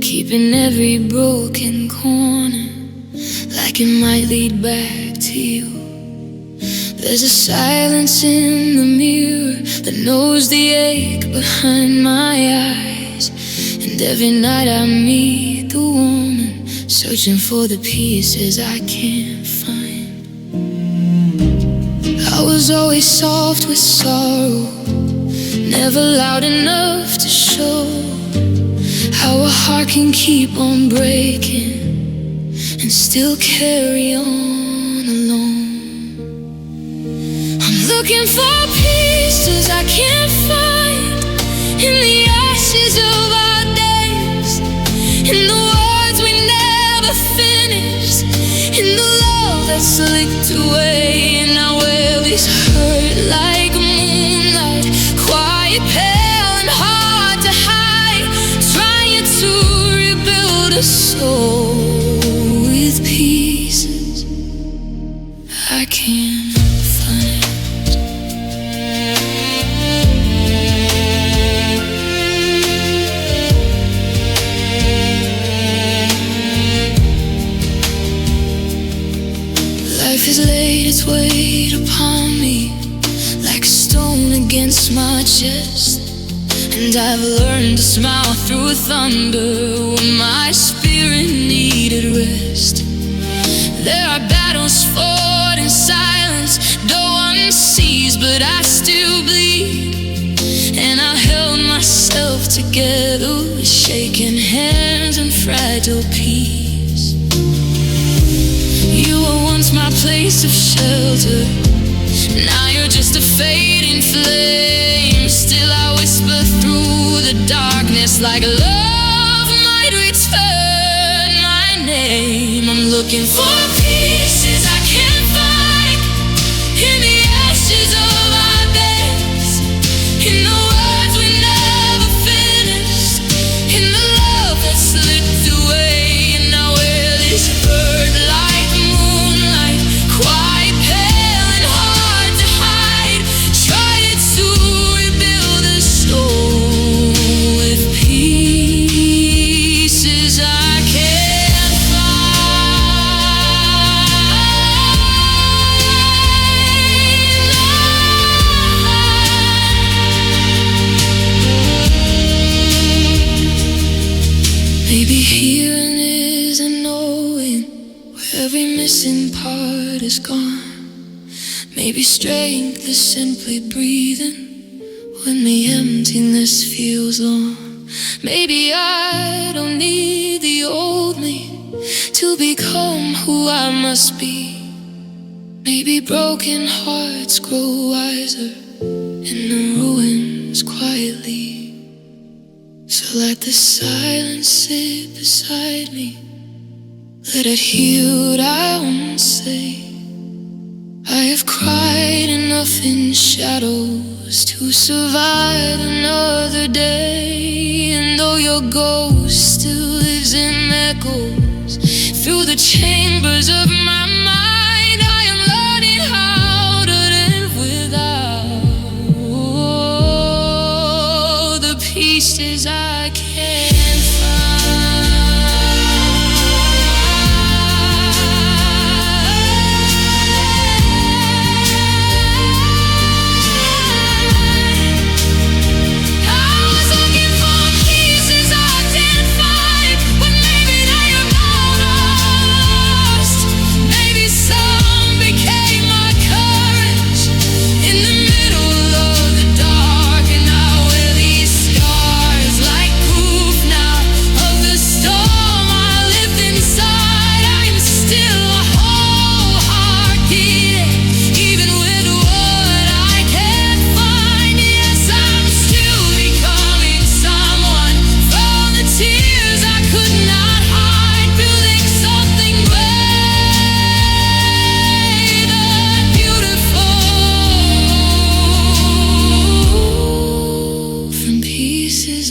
keeping every broken corner like it might lead back to you. There's a silence in the mirror that knows the ache behind my eyes. And every night I meet the woman searching for the pieces I can't find. I was always soft with sorrow, never loud enough to show how a heart can keep on breaking and still carry on alone. I'm looking for pieces I can't find in the ashes of our days, in the words we never finished, in the love that slipped away. And I wear this hurt like moonlight, quiet, pale and hard to hide, trying to rebuild a soul with pieces I can't find. Life has laid its weight upon me like a stone against my chest, and I've learned to smile through thunder when my spirit needed rest. There are battles fought in silence, no one sees, but I still bleed. And I held myself together with shaking hands and fragile peace. You were once my place of shelter, now you're just a fading flame. Still I whisper through the darkness like love might return my name. I'm looking for pieces I can't find in the ashes of our days, in the words we never finished, in the love that slipped away. And I wear this hurt like moonlight, quiet, pale and hard to hide, trying to rebuild a soul with pieces. I can't find. heart is gone. Maybe strength is simply breathing when the emptiness feels long. Maybe I don't need the old me to become who I must be. Maybe broken hearts grow wiser in the ruins quietly. So let the silence sit beside me, let it heal what I won't say. I have cried enough in shadows to survive another day. And though your ghost still lives in echoes through the chambers of my mind, I am learning how to live without the pieces I can't find.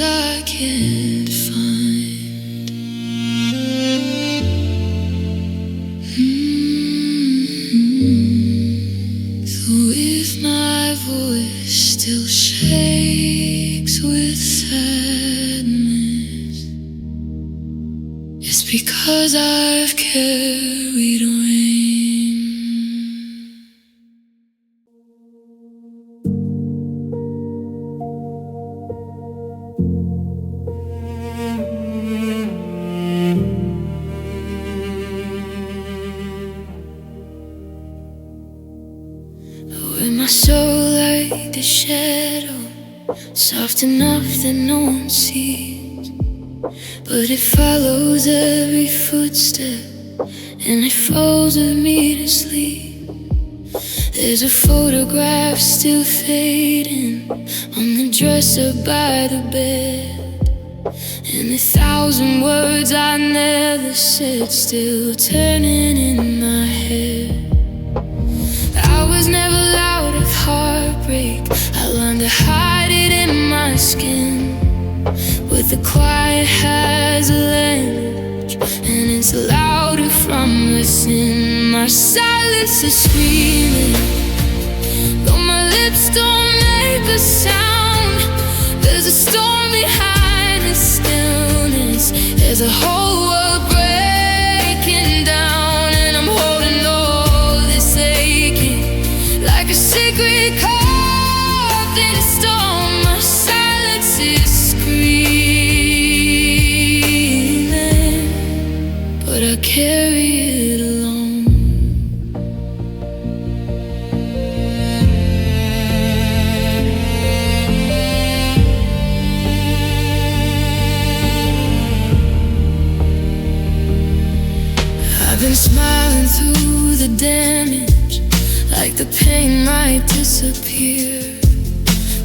I can't find. So if my voice still shakes with sadness, it's because I've carried rain. With my soul like a shadow, soft enough that no one sees, but it follows every footstep and it falls with me to sleep. There's a photograph still fading on the dresser by the bed, and 1,000 words I never said still turning in my head. I was never loud of heartbreak, I learned to hide it in my skin. With the quiet has a language, and it's louder from within. My silence is screaming, though my lips don't make a sound. There's a storm behind the stillness, there's a whole world breaking down, and I'm holding all this aching like a secret carved in a stone. My silence is screaming, but I carry it alone. I've been smiling through the damage, like the pain might disappear,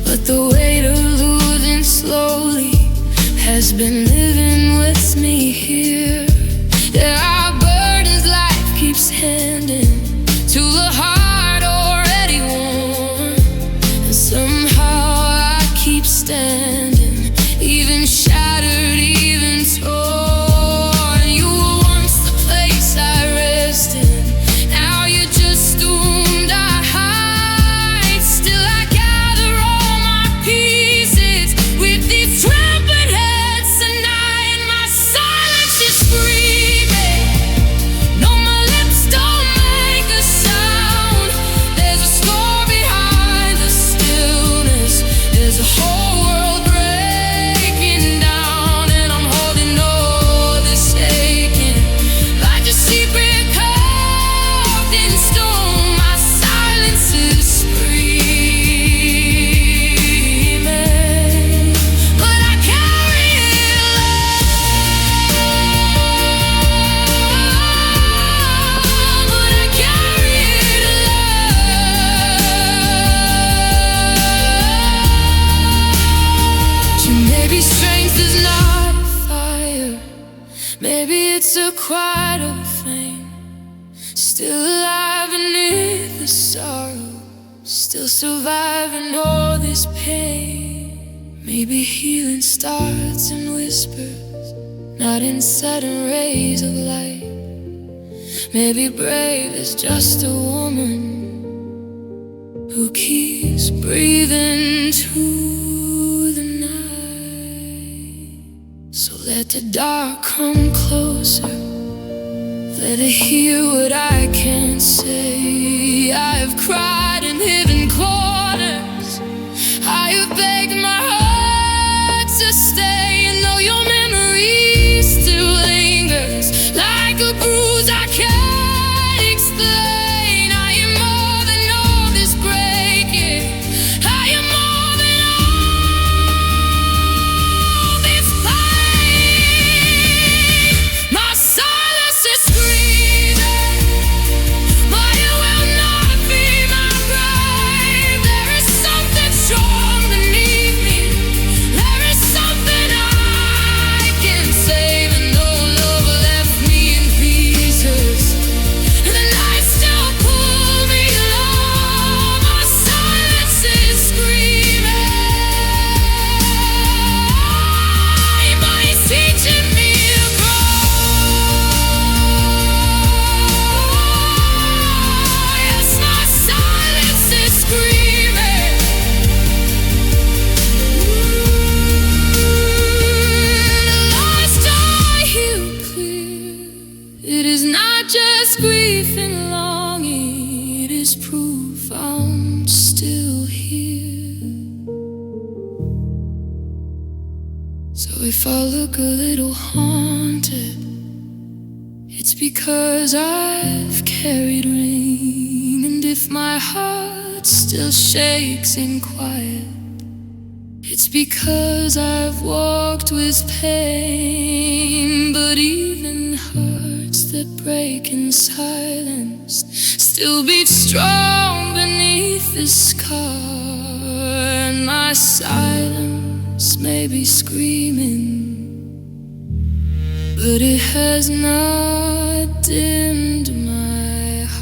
but the weight of losing slowly has been living with me here. There are burdens life keeps handing to a heart already worn, and somehow I keep standing, even shattered, even torn. You were once the place I rested, now you're just a wound I hide. Still I gather all my pieces with these trampled heads tonight, and my silence is free. Still alive beneath the sorrow, still surviving all this pain. Maybe healing starts in whispers, not in sudden rays of light. Maybe brave is just a woman who keeps breathing to the night. So let the dark come closer, let it hear what I can't say. I have cried in hidden corners, I have begged my heart to stay. And though your memory still lingers like a bruise I can't explain, I am more than all this breaking, I am more than all this pain. My silence is screaming, but it will not be my grave. There is something strong beneath me, there is something I can save. And though love left me in pieces, and the night still pull me along, my silence is screaming, but it's teaching me to grow. Yes, my silence is screaming. The lost I hear clear. It is not just grief and longing, it is proof I'm still here. So if I look a little haunted, it's because I've carried rain. And if my heart still shakes in quiet, it's because I've walked with pain. But even hearts that break in silence still beat strong beneath this scar. And my silence may be screaming, but it has not dimmed my heart.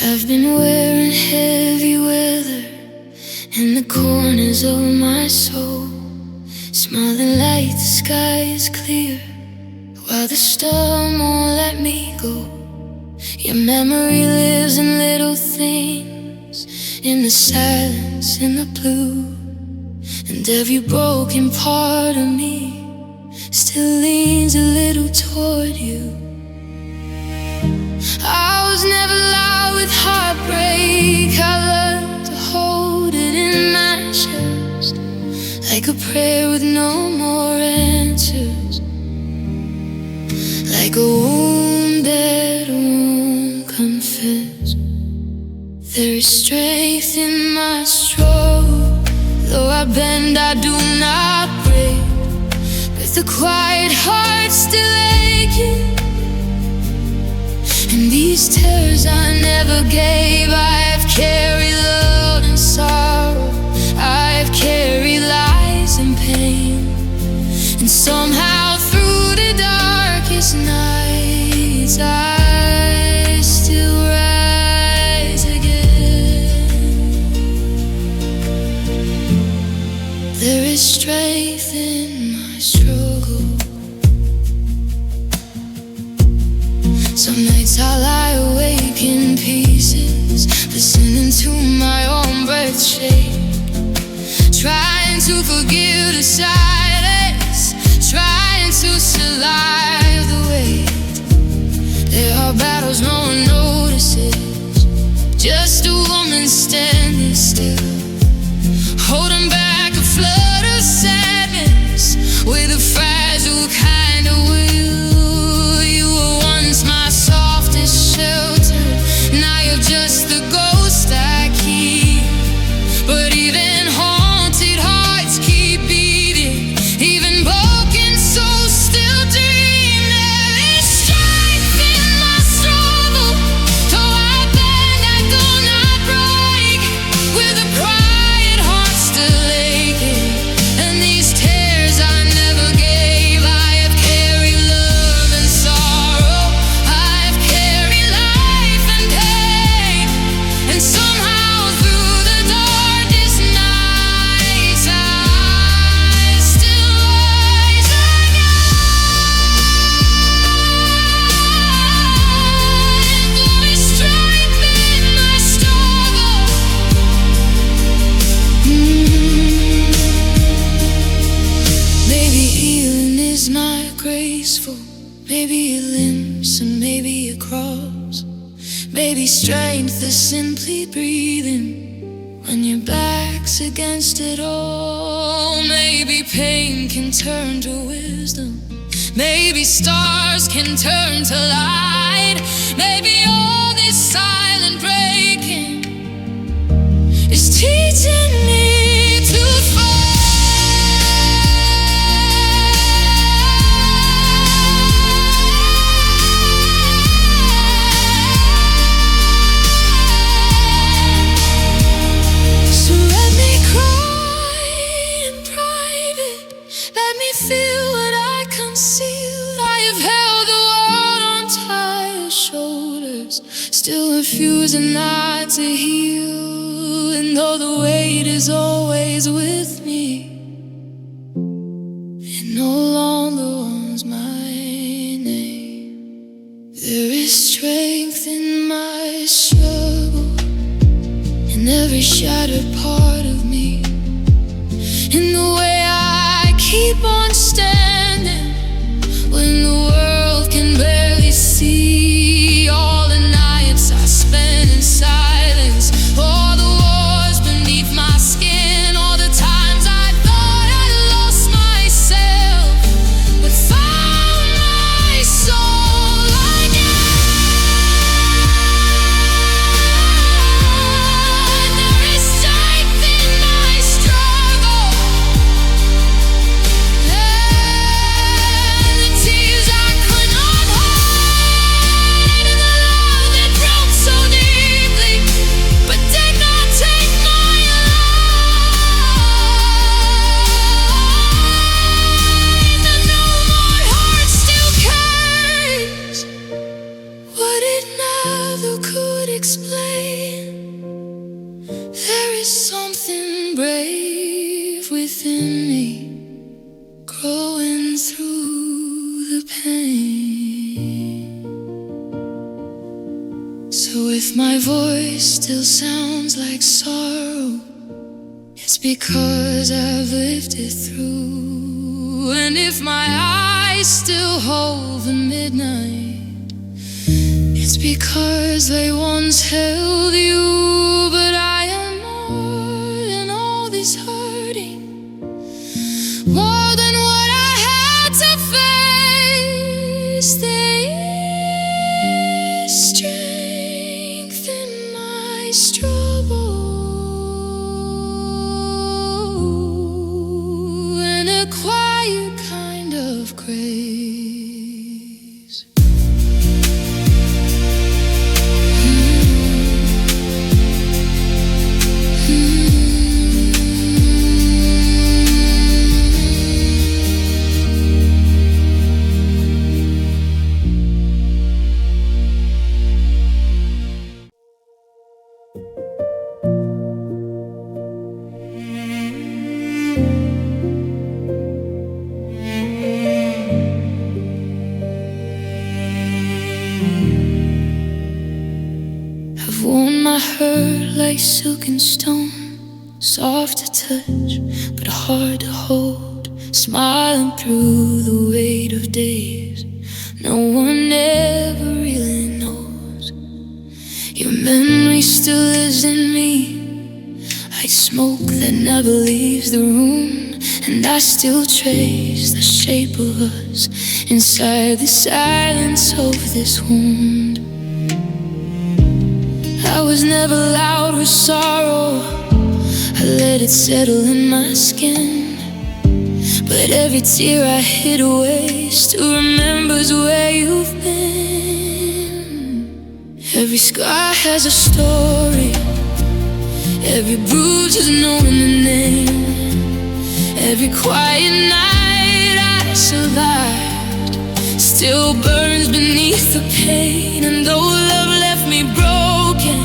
I've been wearing heavy weather in the corners of my soul, smiling like the sky is clear, while the storm won't let me go. Your memory lives in little things, in the silence, in the blue. And every broken part of me still leans a little toward you. I was never loud with heartbreak, I learned to hold it in my chest, like a prayer with no more answers, like a wound that won't confess. There is strength in my struggle, though I bend I do not break, with the quiet heart still aching. And these tears I never gave, I have carried love and sorrow, I have carried lies and pain. And somehow through the darkest nights I still rise again. There is strength in my struggle. Some nights I lie awake in pieces, listening to my own breath shake, trying to forgive the silence, trying to survive the weight. There are battles no one notices, just a woman standing still, holding back a flood of sadness with a fragile kind of will. You were once my softest shelter, now you're just the ghost I keep. But even haunted hearts keep beating. it's not graceful. Maybe it limps and maybe it crawls. Maybe strength is simply breathing when your back's against it all. Maybe pain can turn to wisdom. Maybe stars can turn to light. Maybe all this silent breaking is teaching me to fight. So let me cry in private. Let me feel what I conceal. I have held the world on tired shoulders, still refusing not to heal. And though the weight is always with me, it no longer wants my name. There is strength in my struggle, in every shattered part of me, in the way I keep on standing when the world can barely see. All the nights I spent in silence, all the wars beneath my skin, all the times I thought I lost myself but found my soul again. There is strength in my struggle, and the tears I could not hide, and the love that broke so deeply but did not take my life. And though my heart still carries what it never could explain, there is something brave within me, growing through the pain. So if my voice still sounds like sorrow, it's because I've lived it through. And if my eyes still hold the midnight, it's because they once held you. But I am more than all this hurting, more than what I had to face. There is strength in my struggle, and a quiet kind of grace. I've worn my hurt like silken stone, soft to touch but hard to hold, smiling through the weight of days no one ever really knows. Your memory still lives in me, like smoke that never leaves the room. And I still trace the shape of us inside the silence of this wound. I was never loud with sorrow, I let it settle in my skin. But every tear I hid away still remembers where you've been. Every scar has a story, every bruise is knowing the name. Every quiet night I survived still burns beneath the pain. And though love left me broken,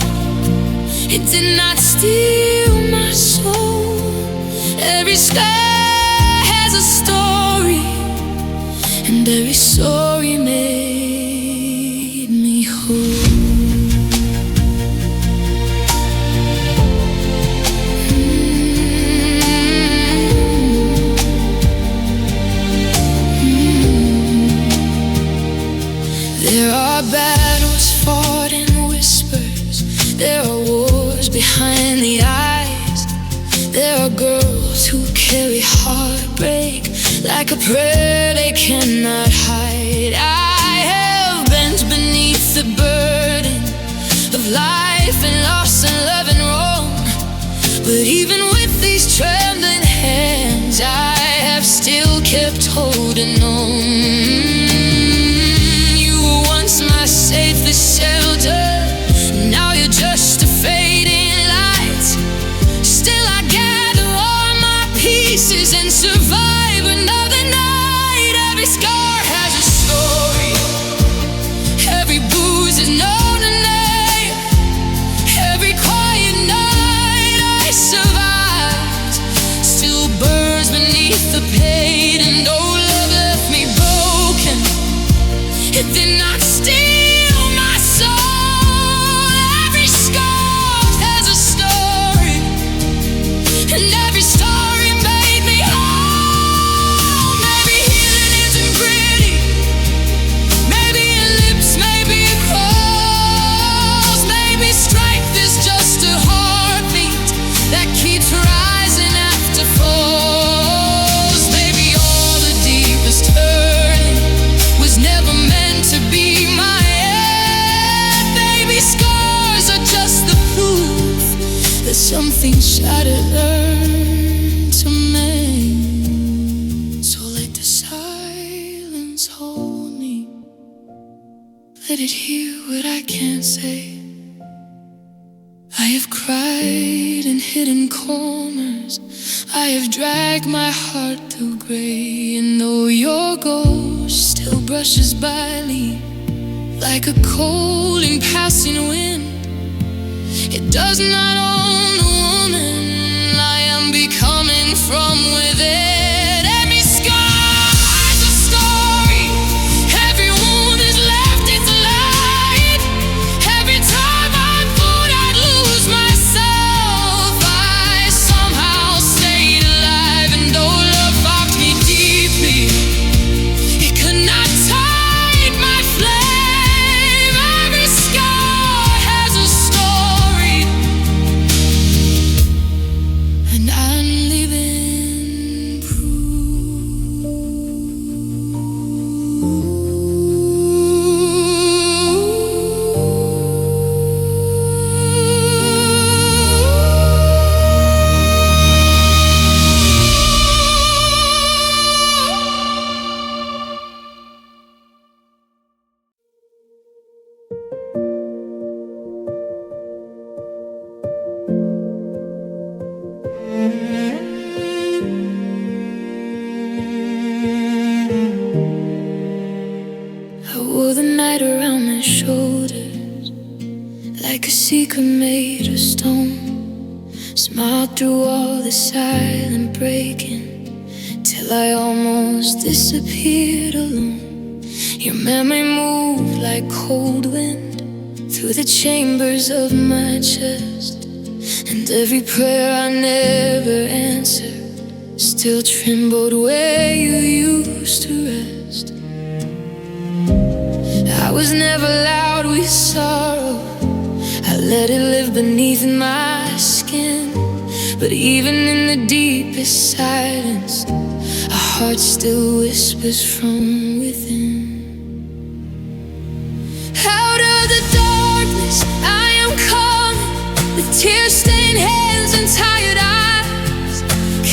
it did not steal my soul. Every scar has a story, and every story made me whole. heartbreak, like a prayer they cannot hide. I have bent beneath the burden of life and loss and love and wrong. But even with these trembling hands, I have still kept holding on. You were once my safest shelter, now you're just a fading light. Still I gather all my pieces and survive another night. Every scar has a story, every bruise is known a name. Every quiet night I survived still burns beneath the pain. And oh, love left me broken, it did not steal my soul. Every scar has a story, and every story made me whole. Maybe healing isn't pretty, maybe it lips, maybe it crawls. Maybe strength is just a heartbeat that keeps rising after falls. Maybe all the deepest hurting was never meant to be my end. Baby, scars are just the proof that something shattered learned to mend. So let the silence hold me, let it hear what I can't say. I have cried in hidden corners, I have dragged my heart through gray. And though your ghost still brushes by me like a cold and passing wind, it does not own the woman I am becoming from within. Every scar has a story, every wound has left its light. Every time I thought I'd lose myself, I somehow stayed alive. And though love fucked me deeply, it could not tide my flame. Every scar has a story, and I'm living proof. I wore the night around my shoulders like a secret made of stone. Smiled through all the silent breaking till I almost disappeared alone. Your memory moved like cold wind through the chambers of my chest, and every prayer I never answered still trembled where you used to rest. I was never loud with sorrow, I let it live beneath my skin. But even in the deepest silence, a heart still whispers from within. Out of the darkness I am coming, with tear-stained hands and tired eyes,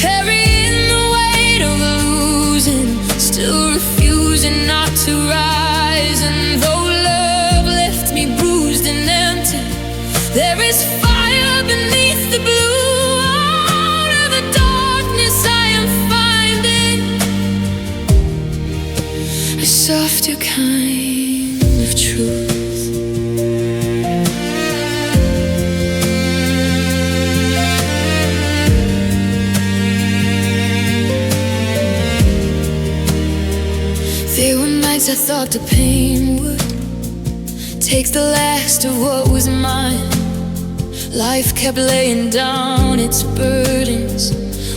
carrying the weight of losing, still refusing not to rise. And though love left me bruised and empty, there is fire beneath the blue. Out of the darkness I am finding a softer kind of truth. There were nights I thought the pain would take the last of what was mine. Life kept laying down its burdens,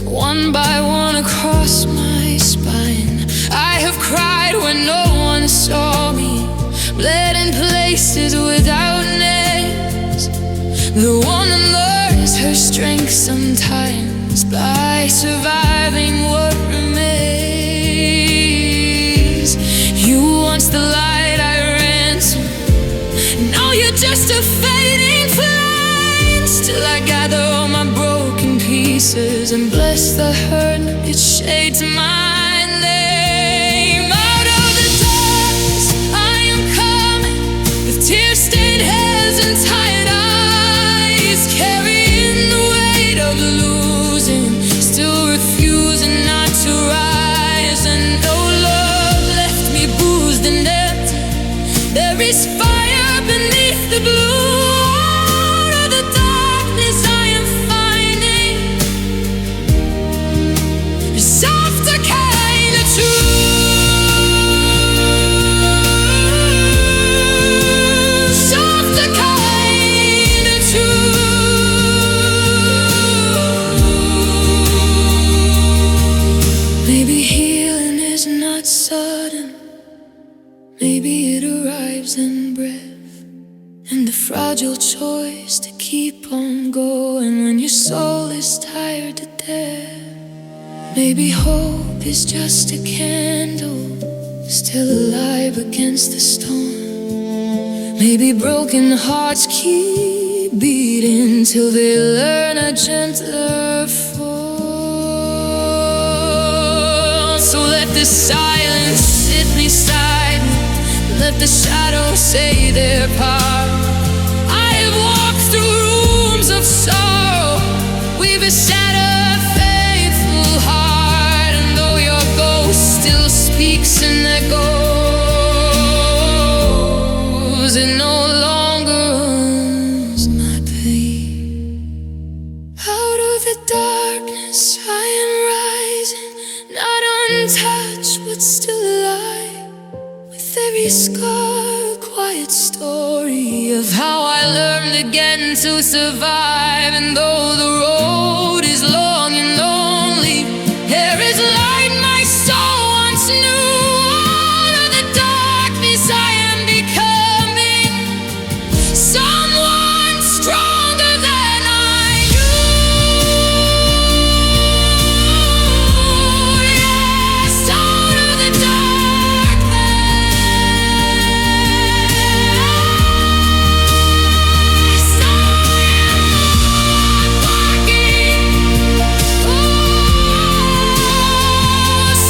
one by one across my spine. I have cried when no one saw me, bled in places without names. The woman learns her strength sometimes by surviving what remains. just a fading flame. Still I gather all my broken pieces and bless the hurt it shades my name. Out of the darkness I am coming, with tear-stained hands and tired eyes, carrying the weight of losing, still refusing not to rise. And no love left me bruised and empty. There is fire beneath the blue. Out of the darkness I am finding a softer kind of truth. Softer kind of truth. Maybe healing is not sudden. Maybe it arrives in breath, and the fragile choice to keep on going when your soul is tired to death. Maybe hope is just a candle, still alive against the storm. Maybe broken hearts keep beating till they learn a gentler form. So let the silence sit beside me, let the shadows say their part. I have walked through rooms of sorrow, we've a shattered faithful heart. And though your ghost still speaks and echoes, it no longer owns my pain. Out of the darkness I am rising, not untouched but still alive, with every scar a quiet story of how I learned again to survive. And though the road is long and lonely, there is light my soul once knew. Out of the darkness I am becoming someone stronger than I knew. Yes, out of the darkness I am walking. Oh,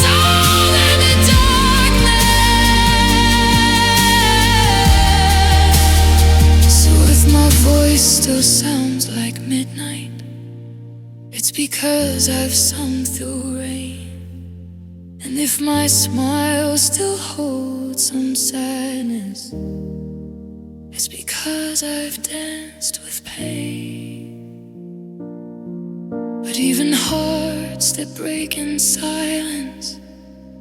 soul in the darkness. So if my voice still sounds like midnight, it's because I've sung through rain. And if my smile still holds some sadness, it's because I've danced with pain. But even hearts that break in silence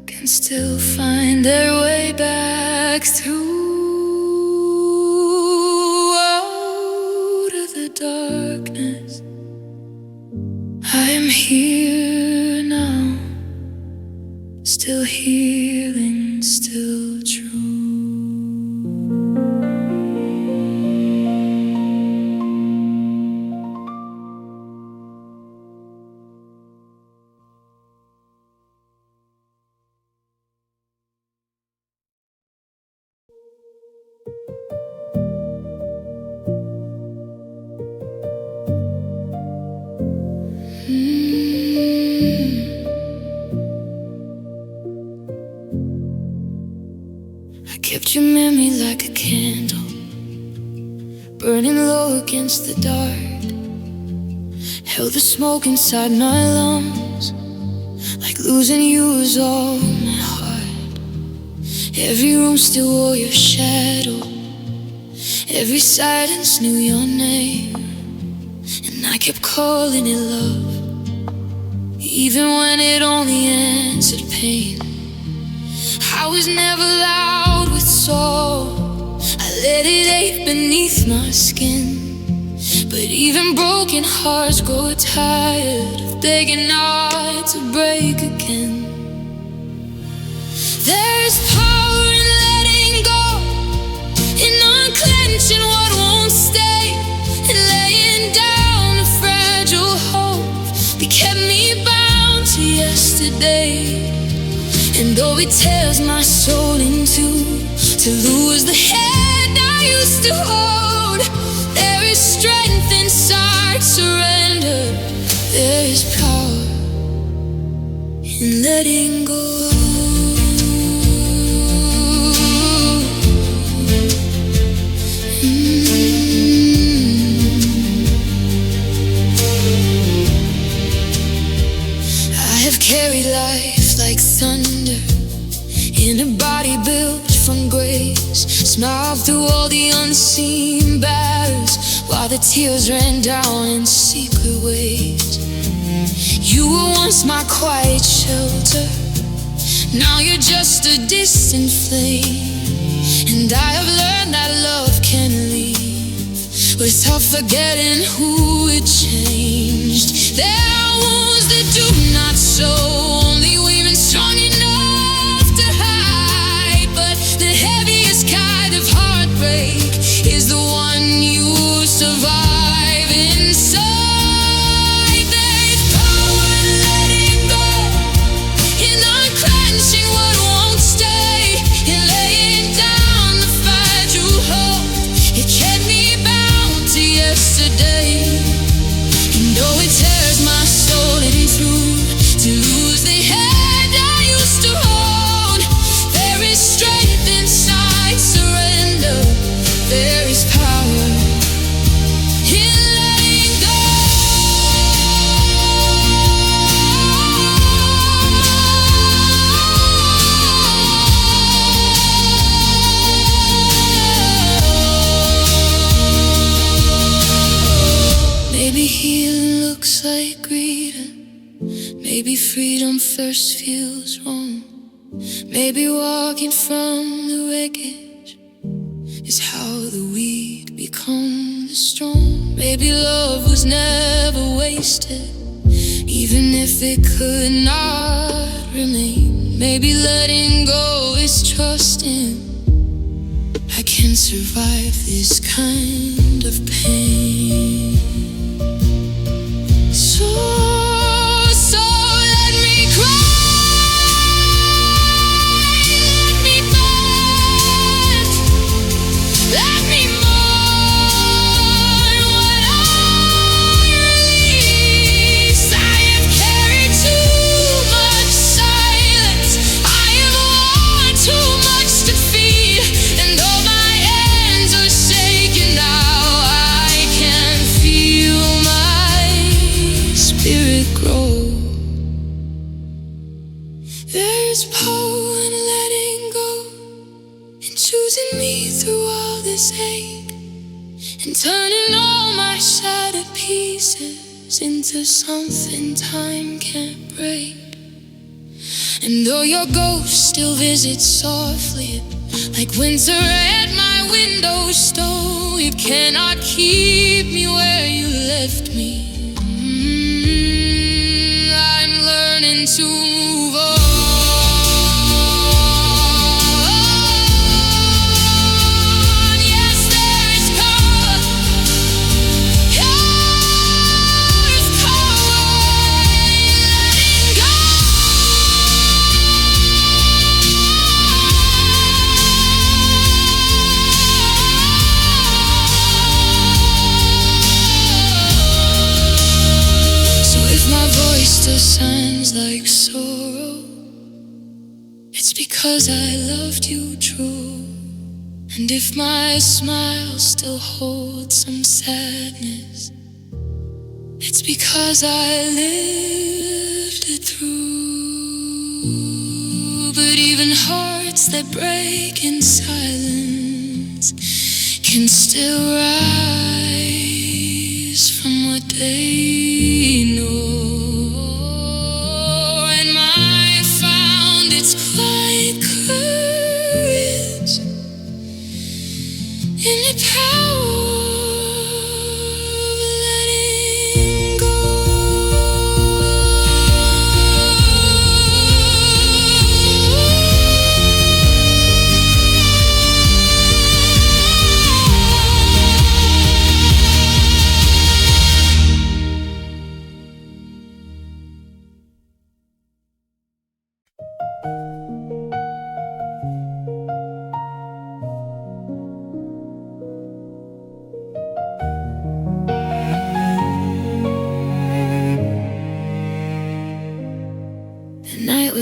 can still find their way back through. Out of the darkness I am here now, still healing, still true. I kept your memory like a candle, burning low against the dark. Held the smoke inside my lungs, like losing you was all my heart. Every room still wore your shadow, every silence knew your name. And I kept calling it love, even when it only answered pain. I was never loud with soul, I let it ache beneath my skin. But even broken hearts grow tired of begging not to break again. There's power in letting go, in unclenching what won't stay, and laying down a fragile hope that kept me bound to yesterday. And though it tears my soul in two, to lose the head I used to hold, letting go. I have carried life like thunder in a body built from grace, smiled through all the unseen barriers while the tears ran down in secret ways. You were once my quiet shelter, now you're just a distant flame. And I have learned that love can leave without forgetting who it changed. There are wounds that do not show, only women strong enough to hide. But the heaviest kind of heartbreak is the one you survive inside. Maybe healing looks like greeting, maybe freedom first feels wrong. Maybe walking from the wreckage is how the weak become the strong. Maybe love was never wasted, even if it could not remain. Maybe letting go is trusting I can survive this kind of pain. So let me cry, let me bend, let me mourn what I release. I have carried too much silence, I have worn too much defeat, and though my hands are shaking now, I can feel my spirit grow. There's power in letting go, and choosing me through all this hate, and turning all my shattered pieces into something time can't break. And though your ghost still visits softly, like winter at my window stone, it cannot keep me where you left me. I'm learning to move on. Yes, there is power. There is power in letting go. So if my voice still sounds like sorrow, it's because I loved you true. And if my smile still holds some sadness, it's because I lived it through. But even hearts that break in silence can still rise from what they know. And I found it's quite courage in the power of letting go.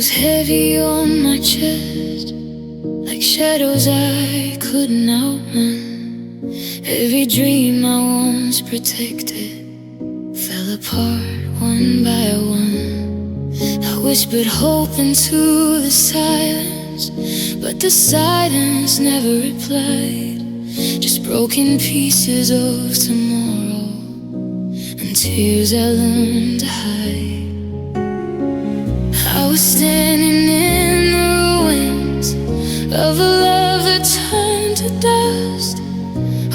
was heavy on my chest, like shadows I couldn't outrun. Every dream I once protected fell apart one by one. I whispered hope into the silence, but the silence never replied. Just broken pieces of tomorrow and tears I learned to hide. I was standing in the ruins of a love that turned to dust,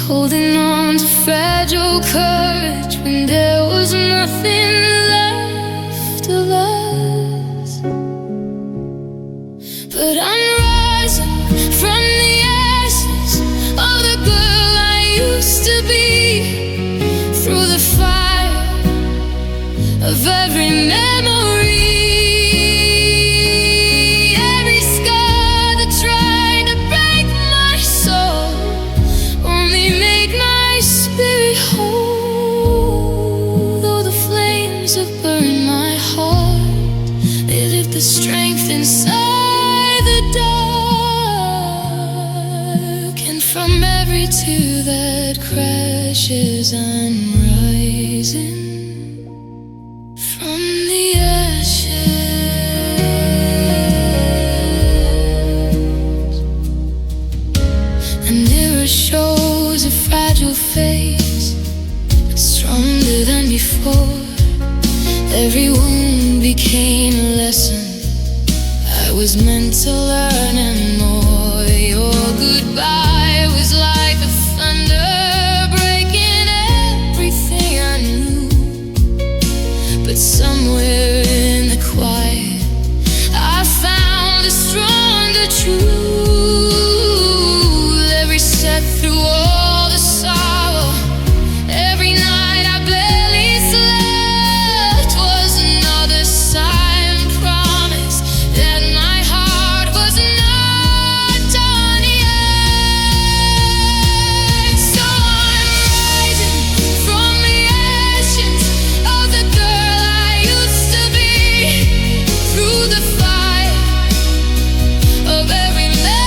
holding on to fragile courage when there was nothing left of us. But I'm rising from the ashes of the girl I used to be, through the fire of every memory. The strength inside the dark, and from every tear that crashes I'm rising from the ashes. A mirror shows a fragile face, stronger than before. Every wound became a lesson I was meant to learn and more. Your goodbye was like a thunder breaking everything I knew. But somewhere in the quiet I found a stronger truth. Every step through all the sorrow, every night I barely slept was another sign, promise that my heart was not done yet. So I'm rising from the ashes of the girl I used to be, through the fire of every memory.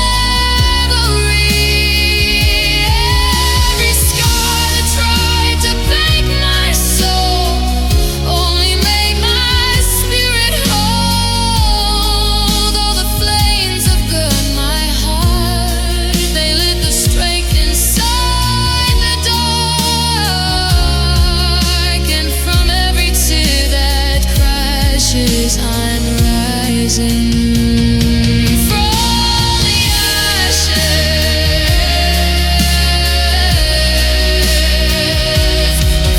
Every scar that tried to break my soul only made my spirit whole. Though the flames have burned my heart, they lit the strength inside the dark. And from every tear that crashes I'm rising from the ashes,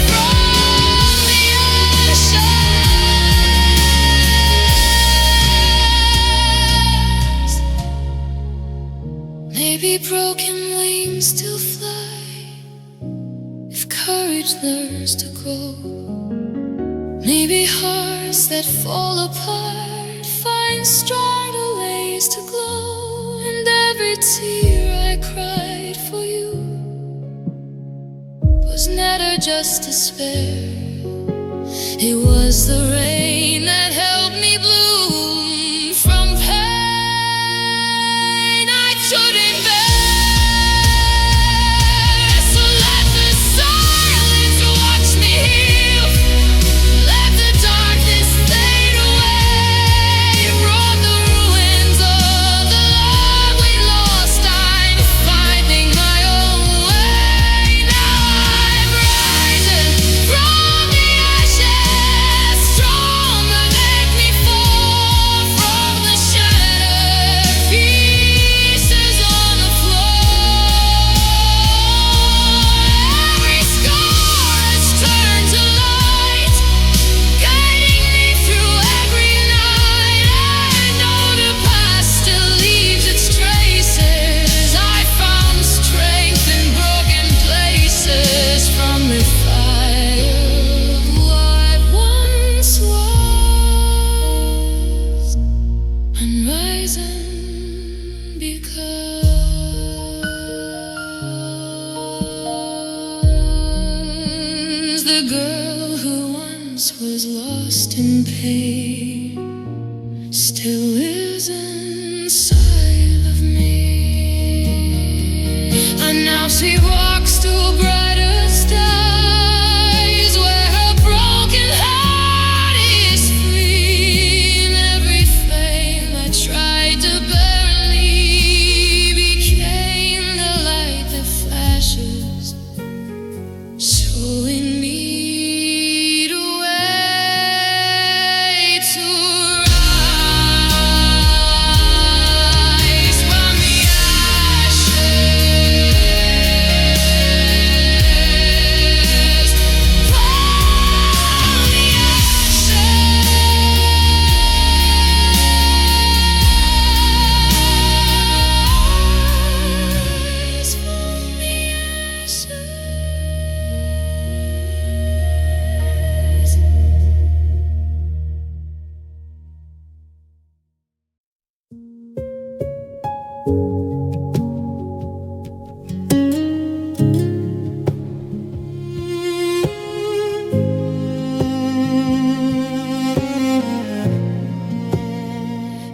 from the ashes. Maybe broken wings still fly if courage learns to grow. Maybe hearts that fall apart find stronger ways to glow. And every tear I cried for you was never just despair. It was the rain that helped me bloom from pain I couldn't bear. So let the silence watch me heal. Let the darkness fade away from the ruins of the love we lost. I'm finding my own way. Now I'm rising from the ashes, stronger than before. From the shattered pieces on the floor, every scar has turned to light, guiding me through every night. I know the past still leaves its traces. I found strength in broken places from the fire of who I once was. I'm rising because the girl who once was lost in pain still lives she walks to brighter skies, where her broken heart is free, and every flame that tried to burn me became the light that flashes, showing me the way to rise from the ashes, from the ashes, from the ashes.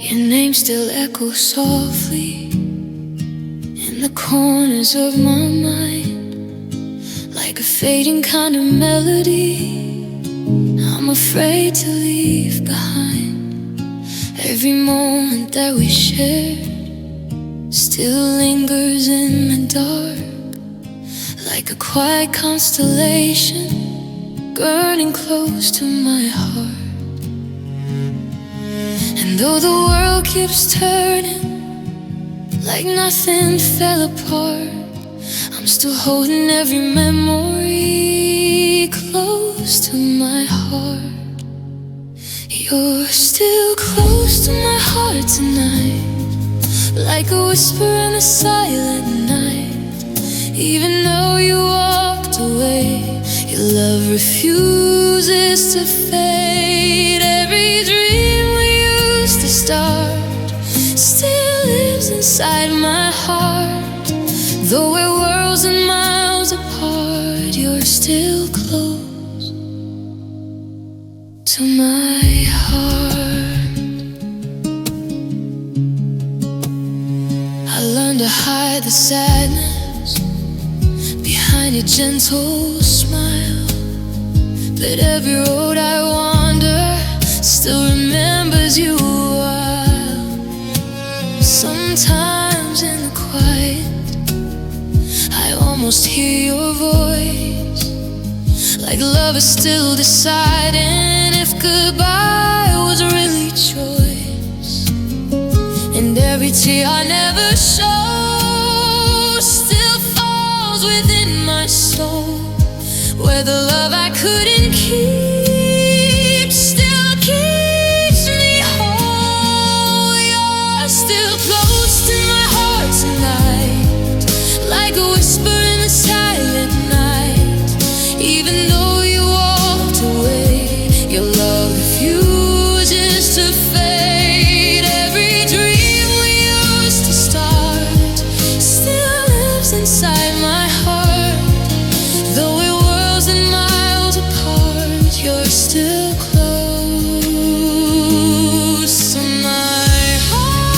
Your name still echoes softly in the corners of my mind, like a fading kind of melody I'm afraid to leave behind. Every moment that we shared still lingers in the dark, like a quiet constellation burning close to my heart. And though the world keeps turning, like nothing fell apart, I'm still holding every memory close to my heart. You're still close to my heart tonight, like a whisper in a silent night. Even though you walked away, your love refuses to fade. Every dream we used to start still lives inside my heart. Though we're worlds and miles apart, you're still close to my heart. I learned to hide the sadness behind your gentle smile, but every road I wander still remembers you well. Sometimes in the quiet, I almost hear your voice, like love is still deciding if goodbye was really choice. And every tear I never show still falls within my soul, where the love I couldn't keep still keeps me whole. You're still close to my heart tonight, like a whisper in the silent night. Even though you walked away, your love refuses to fade. Every dream we used to start still lives inside my heart. Though we're worlds and miles apart, you're still close to my heart.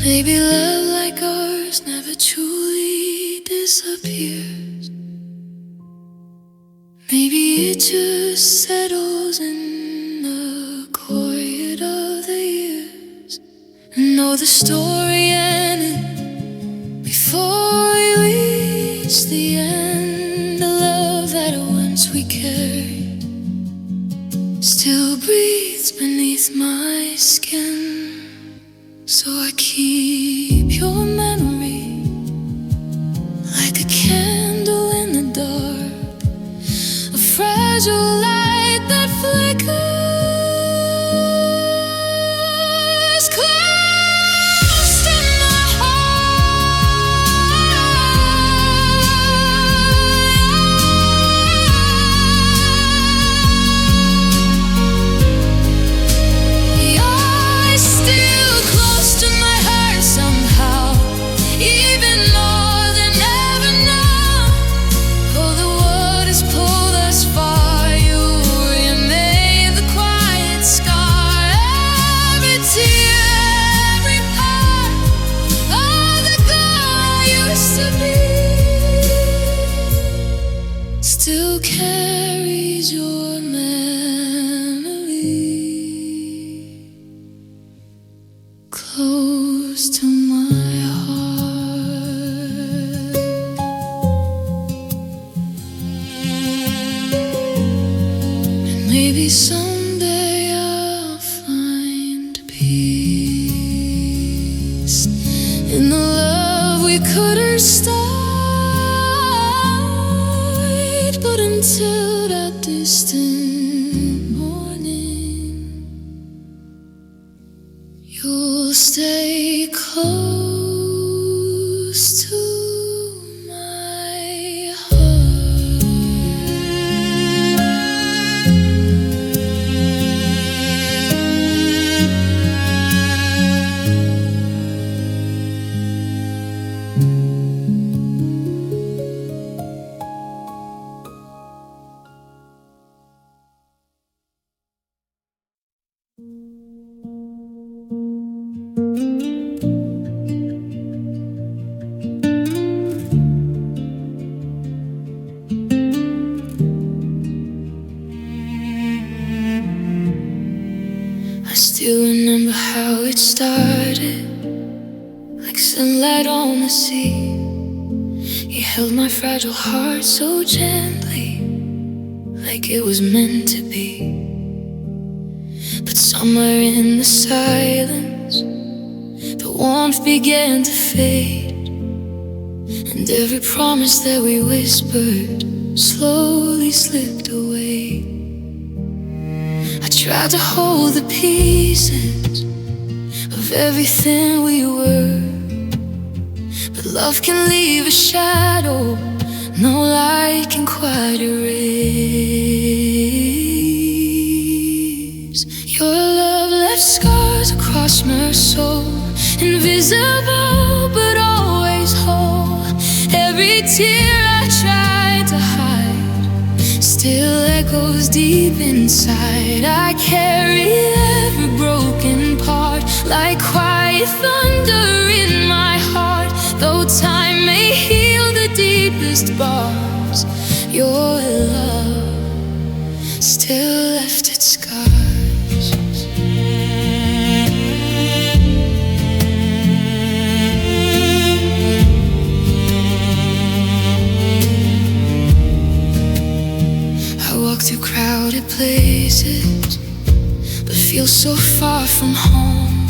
Maybe love like ours never truly disappears. Maybe it just settles in the quiet of the years. And know the story ended before we reached the end. The love that once we carried still breathes beneath my skin. So I keep your memory like a candle in the dark, a fragile light that flickers close to my heart. You're still close to my heart somehow, even more than ever now. Oh, the waters pull the Maybe someday I'll find peace in the love we couldn't start. But until that distant morning, you'll stay close to my heart. I still remember how it started, like sunlight on the sea. You held my fragile heart so gently, like it was meant to be. But somewhere in the silence, the warmth began to fade, and every promise that we whispered slowly slipped away. I tried to hold the pieces of everything we were, but love can leave a shadow no light can quite erase. Your love left scars across my soul, invisible but always whole. Every tear I tried to hide still echoes deep inside. I carry every broken part like quiet thunder in my heart. Though time may heal the deepest bars, your love still left its scars. Through crowded places, but feel so far from home.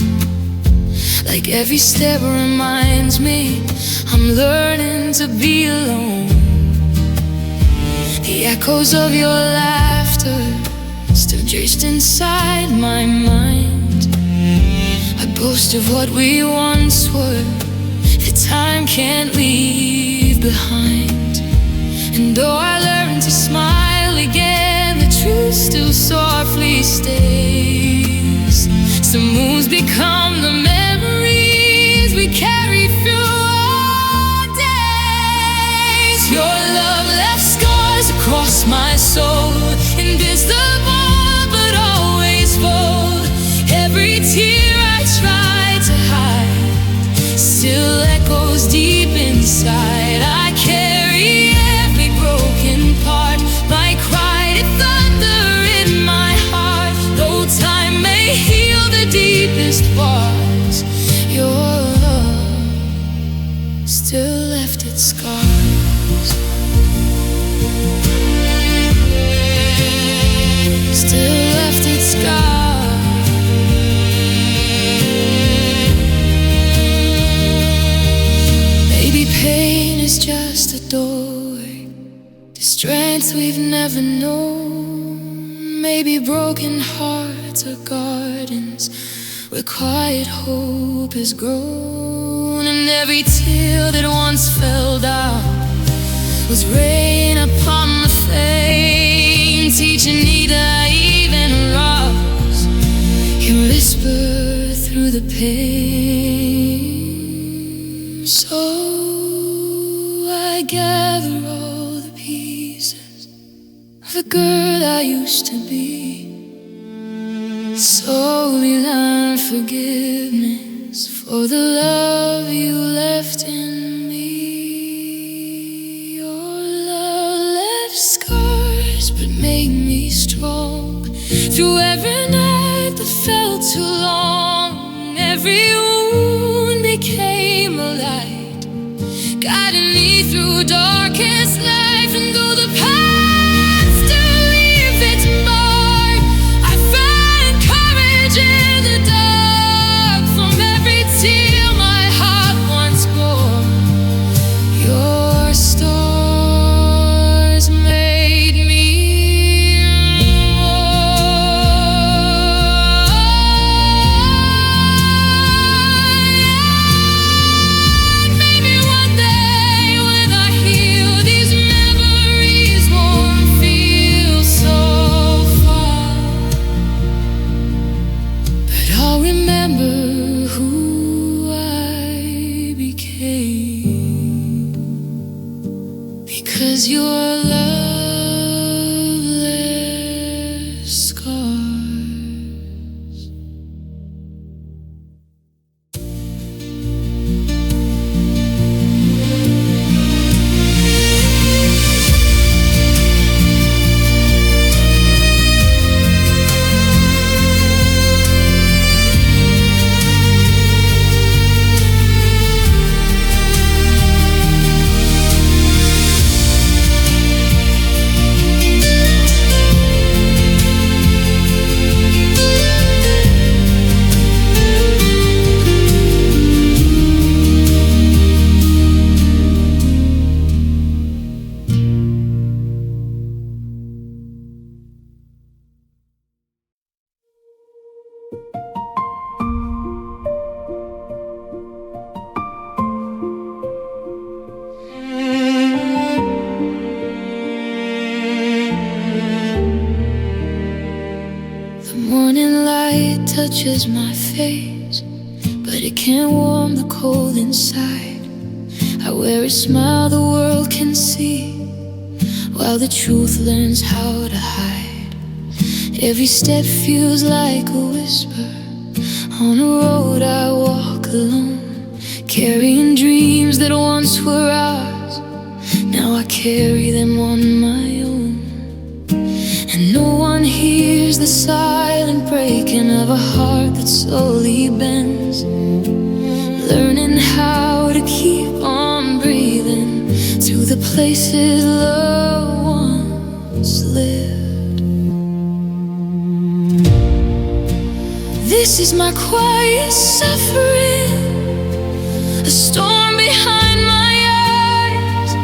Like every step reminds me I'm learning to be alone. The echoes of your laughter still traced inside my mind. I boast of what we once were, that time can't leave behind. And though I learned to smile again, the truth still softly stays. Some moons become the memories we carry through our days. Your love left scars across my soul, invisible but always full. Every tear I tried to hide still echoes deep inside. I carry every broken part like quiet thunder in my heart. Though time may heal the deepest bars, your love still left its scars. Still left its scars. Maybe pain is just a doorway to strength we've never known. Maybe broken hearts are gardens where quiet hope has grown. And every tear that once fell down was rain upon the flame, teaching me that even rocks can whisper through the pain. So I gather all the pieces of the girl I used to be, slowly learn forgiveness for the love you left in me. Your love left scars but made me strong. Through every night that felt too long, every wound became a light, guiding me through darkest life. And though the past still leaves its mark, because your loveless scars. Touches my face, but it can't warm the cold inside. I wear a smile the world can see, while the truth learns how to hide. Every step feels like a whisper on a road I walk alone, carrying dreams that once were ours. Now I carry them on my own. And no one hears the silent breaking of a heart that slowly bends, learning how to keep on breathing through the places love once lived. This is my quiet suffering, a storm behind my eyes,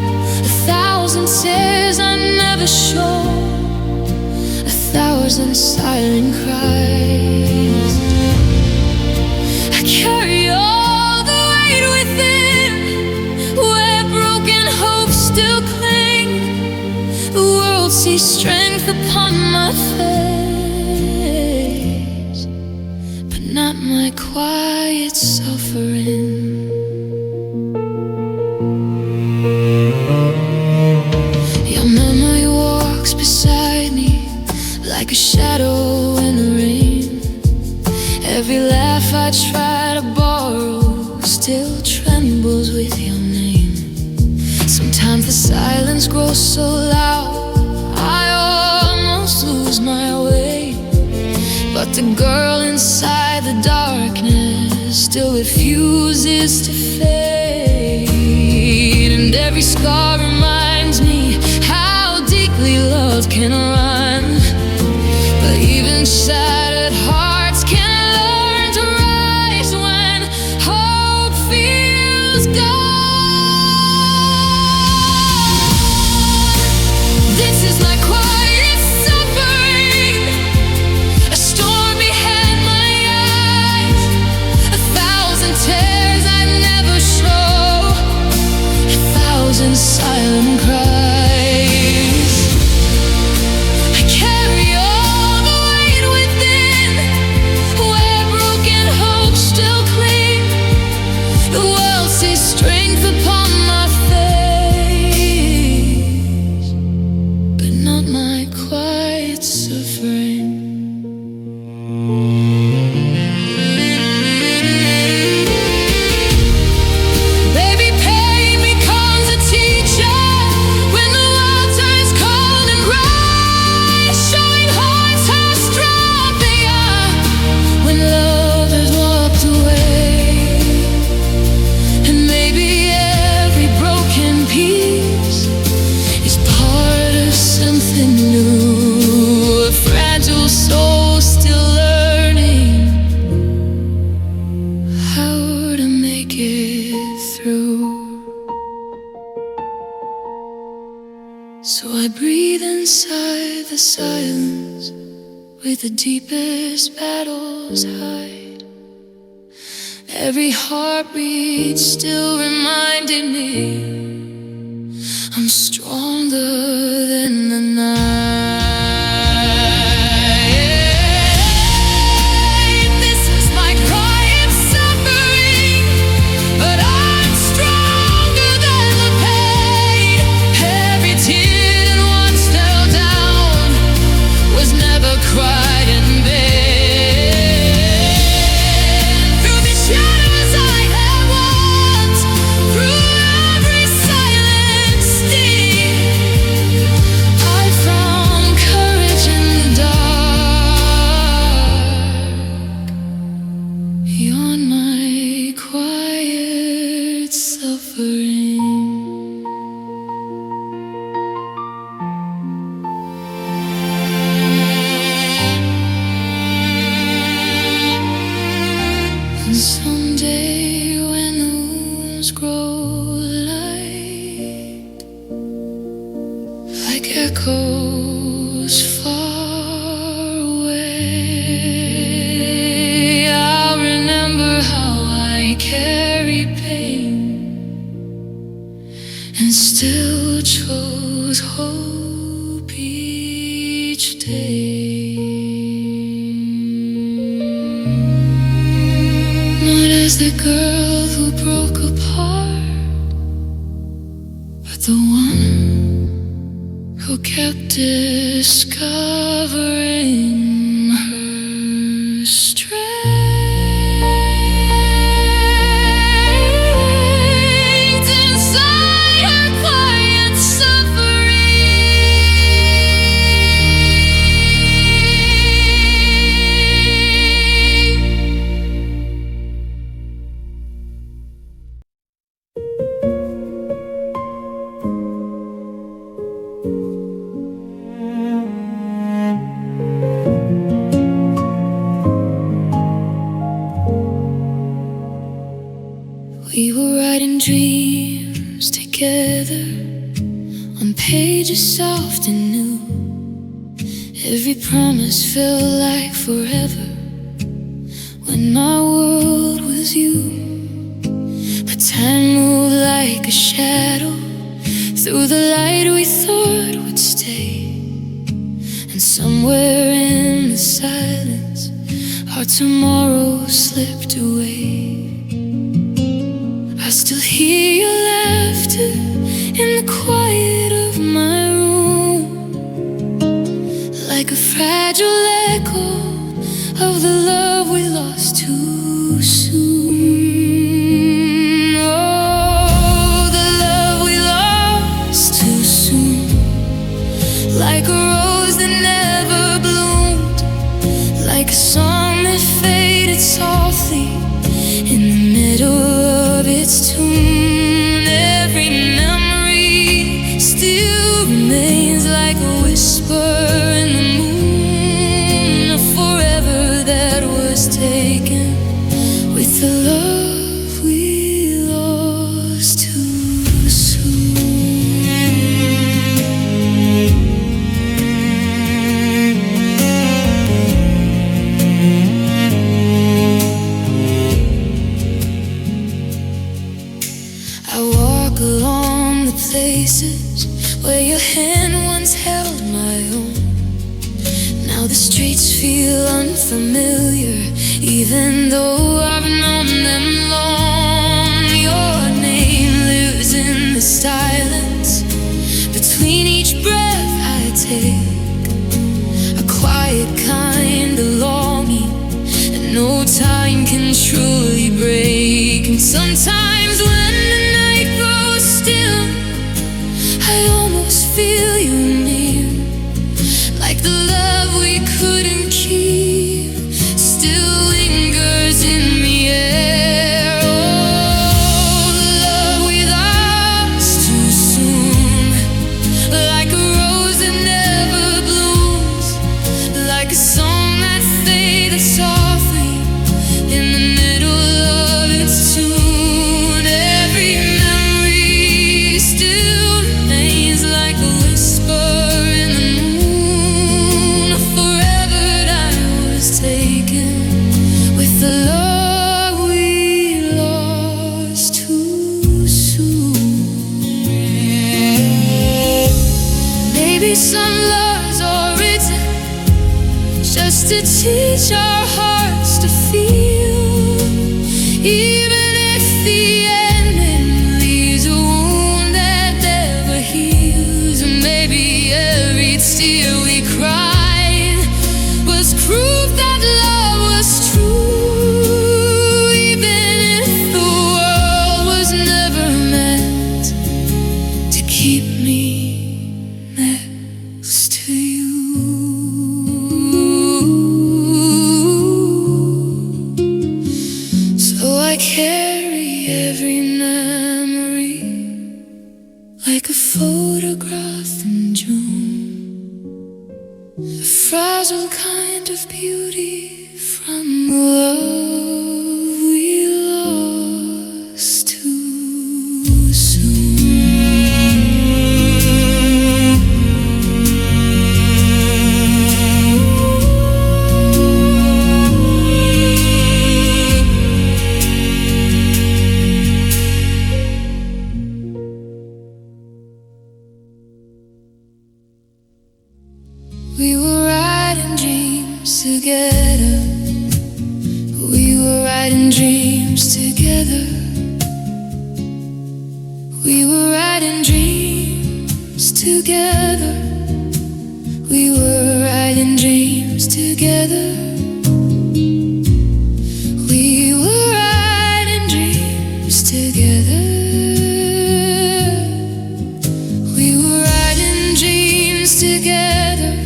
1,000 tears I never show, 1,000 silent cries. I carry all the weight within, where broken hopes still cling. The world sees strength upon my face, but not my quiet suffering. Your memory walks beside me like a shadow in the rain. Every laugh I try to borrow still trembles with your name. Sometimes the silence grows so loud I almost lose my way, but the girl inside the darkness still refuses to fade. And every scar reminds me how deeply love can run, but even shattered hearts can learn to rise when hope feels gone. This is my quiet suffering, a storm behind my eyes, 1,000 tears I never show, 1,000 silent cries. I carry all the weight within, where broken hopes still cling. The world sees strength upon my face, but not my quiet suffering. Baby, pain becomes a teacher when the world turns cold and dry, showing hearts how strong they are when love has walked away. And maybe every broken piece is part of something new, a fragile soul still learning how to make it through. So I breathe inside the silence where the deepest battles hide. Every heartbeat still reminded me I'm stronger than the night. This is my quiet suffering, but I'm stronger than the pain. echoes far away. I remember how I carried pain and still chose hope each day. Not as the girl who broke apart, but the one who kept discovering her strength inside her quiet We were writing dreams together on pages soft and new. Every promise felt like forever when my world was you. But time moved like a shadow through the light we thought would stay. And somewhere in the silence, our tomorrow slipped away. I still hear your laughter in the quiet of my room, like a fragile echo of the love we lost too soon. Oh, the love we lost too soon, like a rose that never bloomed, like a song that faded softly in the middle of its tune. Every memory still remains like a whisper in the moon, a forever that was taken with the love we lost too soon. I walk along the places where your hand once held my own. Now the streets feel unfamiliar, even though I've known them long. Your name lives in the silence between each breath I take, a quiet kind of longing that no time can truly break. And sometimes when the night grows still, I almost feel you near, like the love we couldn't keep still lingers in the air. Oh, the love we lost too soon, like a rose that never blooms, like a song that faded softly in the middle of its tune. Every memory still remains like a whisper in the moon, a forever that was taken with the love we lost too soon. Maybe some loves are written just to teach our hearts to feel, even if the ending leaves a wound that never heals. And maybe every tear we cried was proof that love was true, even if the world was never meant to keep me next to you. So I carry every memory like a photograph in June, a fragile kind of beauty from the love we lost too soon. We were writing dreams together. We were writing dreams together. We were writing dreams together. We were writing dreams together. We were writing dreams together. We were writing dreams together.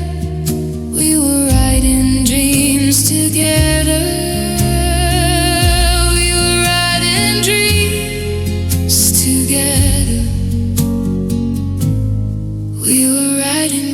We were writing dreams together. We were writing dreams together. We were writing